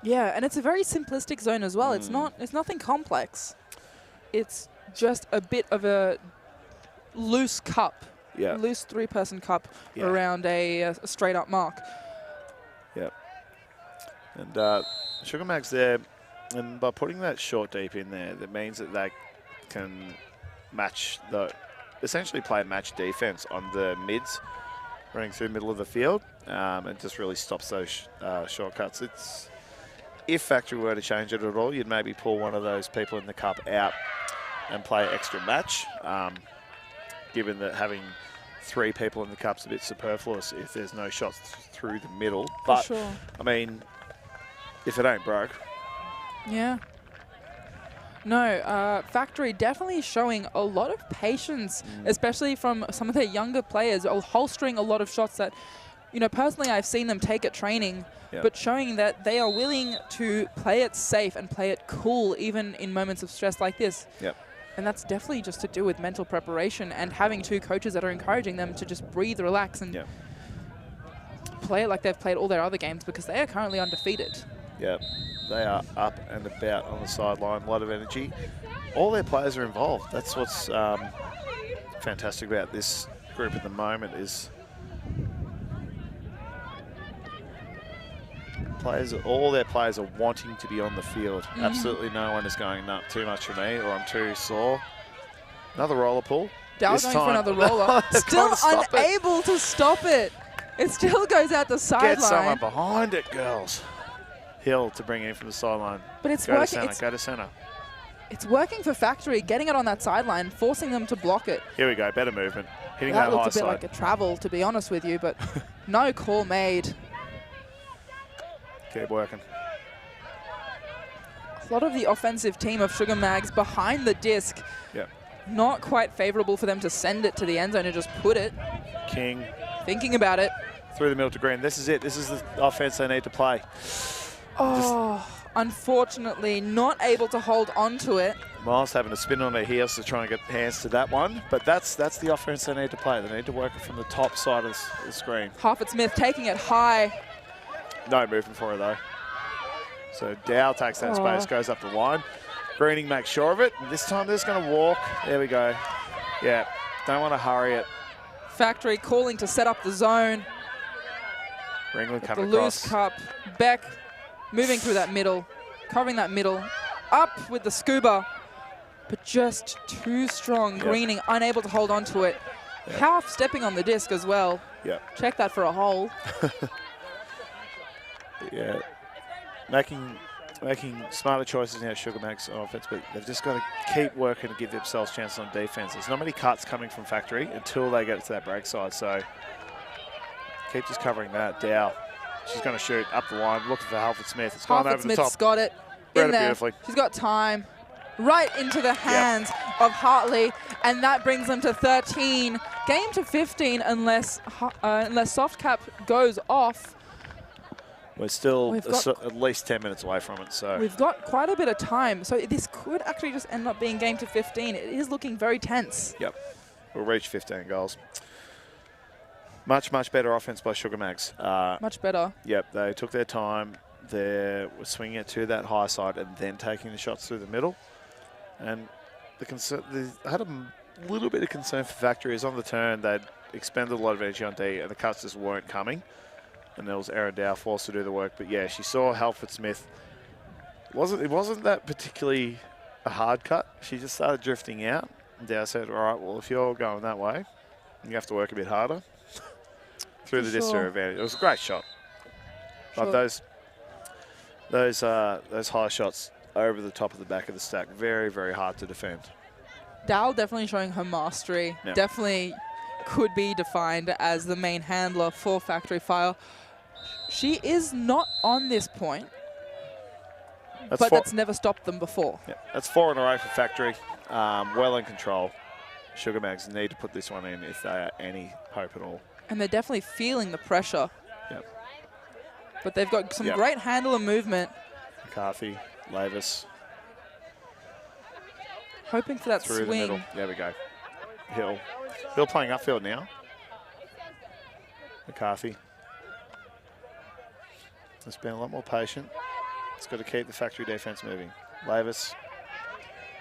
Yeah, and it's a very simplistic zone as well. It's nothing complex. It's just a bit of a loose cup, loose three-person cup around a straight-up mark. Yep. And Sugar Mags there, and by putting that short deep in there, that means that they can essentially play match defense on the mids running through the middle of the field, and just really stops those shortcuts. If Factory were to change it at all, you'd maybe pull one of those people in the cup out and play extra match, given that having 3 people in the cup's a bit superfluous if there's no shots through the middle. But, For sure. I mean, if it ain't broke. Yeah. No, Factory definitely showing a lot of patience, especially from some of their younger players, holstering a lot of shots that, personally I've seen them take at training, but showing that they are willing to play it safe and play it cool even in moments of stress like this. Yep. And that's definitely just to do with mental preparation and having 2 coaches that are encouraging them to just breathe, relax, and play it like they've played all their other games, because they are currently undefeated. Yep, they are up and about on the sideline, a lot of energy. All their players are involved. That's what's fantastic about this group at the moment is all their players are wanting to be on the field. Absolutely no one is going, no, too much for me, or I'm too sore. Another roller pull. Dow going for another roller. Still unable to stop it. It still goes out the sideline. Get someone behind it, girls. Hill to bring in from the sideline. But it's go working. Go to center. It's working for Factory, getting it on that sideline, forcing them to block it. Here we go, better movement. Hitting that high looked a bit side. like a travel, to be honest with you, but no call made. Keep working. A lot of the offensive team of Sugar Mags behind the disc. Yep. Not quite favorable for them to send it to the end zone and just put it. King. Thinking about it. Through the middle to Green. This is it. This is the offense they need to play. Oh, unfortunately not able to hold on to it. Miles having to spin on their heels to try and get hands to that one. But that's the offense they need to play. They need to work it from the top side of the screen. Harford-Smith taking it high. No movement for her, though. So Dow takes that space, goes up the line. Greening makes sure of it. This time they're just going to walk. There we go. Yeah, don't want to hurry it. Factory calling to set up the zone. Ringland coming the across. Loose cup. Beck moving through that middle, covering that middle. Up with the scuba, but just too strong. Yep. Greening unable to hold on to it. Yep. Half stepping on the disc as well. Yep. Check that for a hole. Yeah. Making smarter choices now, Sugar Mags on offense, but they've just got to keep working to give themselves chances on defense. There's not many cuts coming from Factory until they get to that break side, so keep just covering that. Dow, she's going to shoot up the line, looking for Halford-Smith. It's gone over the top. Halford-Smith's got it Read in it there. beautifully. She's got time. Right into the hands of Hartley, and that brings them to 13. Game to 15 unless soft cap goes off. We're still at least 10 minutes away from it, so. We've got quite a bit of time, so this could actually just end up being game to 15. It is looking very tense. Yep, we'll reach 15 goals. Much better offense by Sugar Mags. Much better. Yep, they took their time. They were swinging it to that high side and then taking the shots through the middle. And I had a little bit of concern for Factory is on the turn. They'd expended a lot of energy on D, and the cuts just weren't coming. And there was Erin Dow forced to do the work. But yeah, she saw Halford-Smith. It wasn't that particularly a hard cut. She just started drifting out. And Dow said, all right, well, if you're going that way, you have to work a bit harder. Through the disc to her advantage. It was a great shot. But those high shots over the top of the back of the stack, very, very hard to defend. Dow definitely showing her mastery. Yeah. Definitely could be defined as the main handler for Factory Fire. She is not on this point, but that's never stopped them before. Yeah, that's 4 in a row for Factory. Well in control. Sugar Mags need to put this one in if they are any hope at all. And they're definitely feeling the pressure. Yep. But they've got some great handle and movement. McCarthy, Lavis. Hoping for that through swing. The middle. There we go. Hill playing upfield now. McCarthy. Has been a lot more patient. It's got to keep the Factory defense moving. Lavis.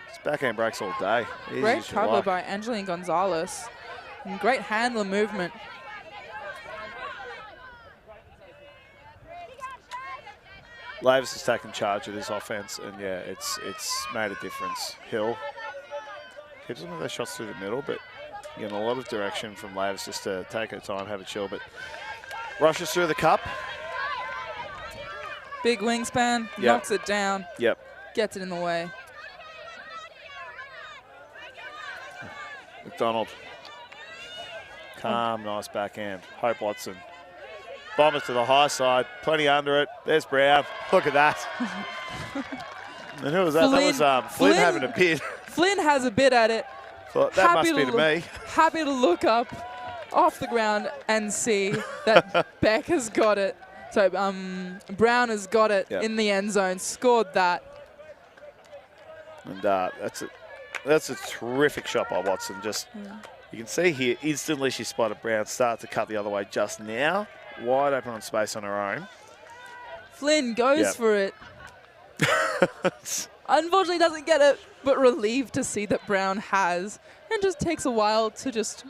It's backhand breaks all day. Easy Great cover by Angeline Gonzalez. And great handler movement. Lavis has taken charge of this offense, and yeah, it's made a difference. Hill keeps some of those shots through the middle, but getting a lot of direction from Lavis just to take her time, have a chill, but rushes through the cup. Big wingspan, knocks it down. Yep. Gets it in the way. McDonald. Calm, nice backhand. Hope Watson. Bomber to the high side, plenty under it. There's Brown. Look at that. And who was that? Flynn, that was Flynn having a bid. Flynn has a bid at it. Thought, that must be to me. Happy to look up off the ground and see that Beck has got it. So Brown has got it in the end zone, scored that. And that's a terrific shot by Watson. Just you can see here, instantly she spotted Brown start to cut the other way just now. Wide open on space on her own. Flynn goes for it. Unfortunately doesn't get it, but relieved to see that Brown has. And just takes a while to just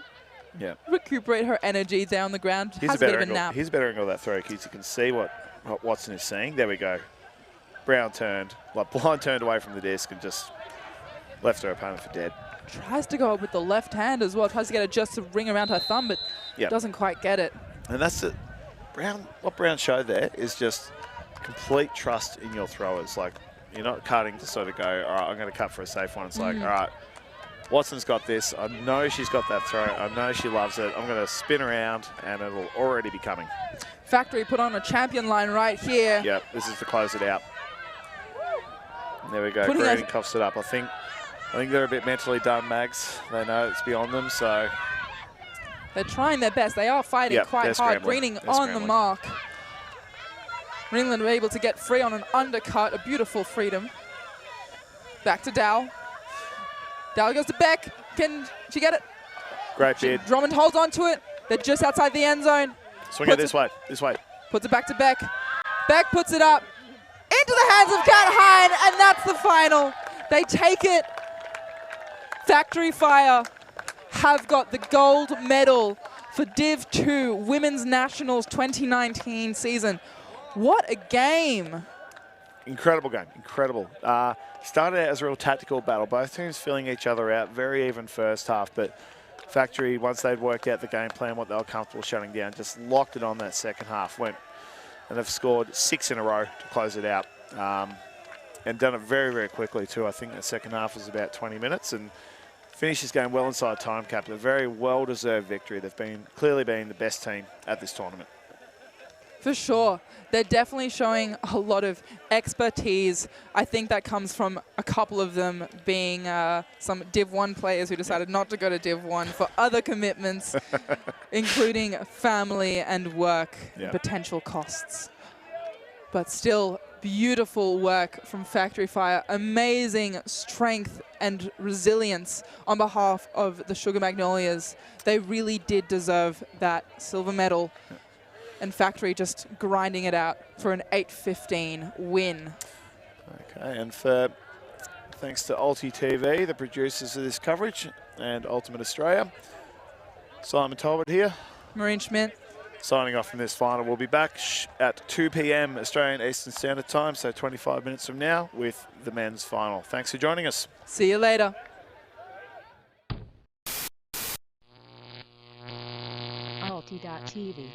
recuperate her energy down the ground. Here's has a bit of a nap. Here's a better angle of that throw, kids. You can see what Watson is seeing. There we go. Brown turned, blind turned away from the disc and just left her opponent for dead. Tries to go up with the left hand as well. Tries to get it just to ring around her thumb, but doesn't quite get it. And that's it. What Brown showed there is just complete trust in your throwers. Like, you're not cutting to sort of go, all right, I'm going to cut for a safe one. It's like, all right, Watson's got this. I know she's got that throw. I know she loves it. I'm going to spin around, and it'll already be coming. Factory put on a champion line right here. Yep, this is to close it out. And there we go. Putting Green coughs it up. I think they're a bit mentally done, Mags. They know it's beyond them, so they're trying their best. They are fighting quite hard. Greening on the mark. Ringland were able to get free on an undercut, a beautiful freedom. Back to Dow. Dow goes to Beck. Can she get it? Great bid. Drummond holds on to it. They're just outside the end zone. Swing it this way, this way. Puts it back to Beck. Beck puts it up into the hands of Kat Hine, and that's the final. They take it. Factory Fire have got the gold medal for Div 2 Women's Nationals 2019 season. What a game. Incredible game, incredible. Started out as a real tactical battle. Both teams filling each other out, very even first half, but Factory, once they'd worked out the game plan, what they were comfortable shutting down, just locked it on that second half. And they've scored 6 in a row to close it out. And done it very, very quickly too. I think the second half was about 20 minutes and finished this game well inside time cap. A very well-deserved victory. They've clearly been the best team at this tournament. For sure. They're definitely showing a lot of expertise. I think that comes from a couple of them being some Div 1 players who decided not to go to Div 1 for other commitments, including family and work, potential costs. But still, beautiful work from Factory Fire. Amazing strength and resilience on behalf of the Sugar Magnolias. They really did deserve that silver medal. And Factory just grinding it out for an 8-15 win. Okay, and thanks to AUCDII, the producers of this coverage, and Ultimate Australia. Simon Talbot here. Maureen Schmidt. Signing off from this final. We'll be back at 2 p.m. Australian Eastern Standard Time, so 25 minutes from now with the men's final. Thanks for joining us. See you later. AUCDII.TV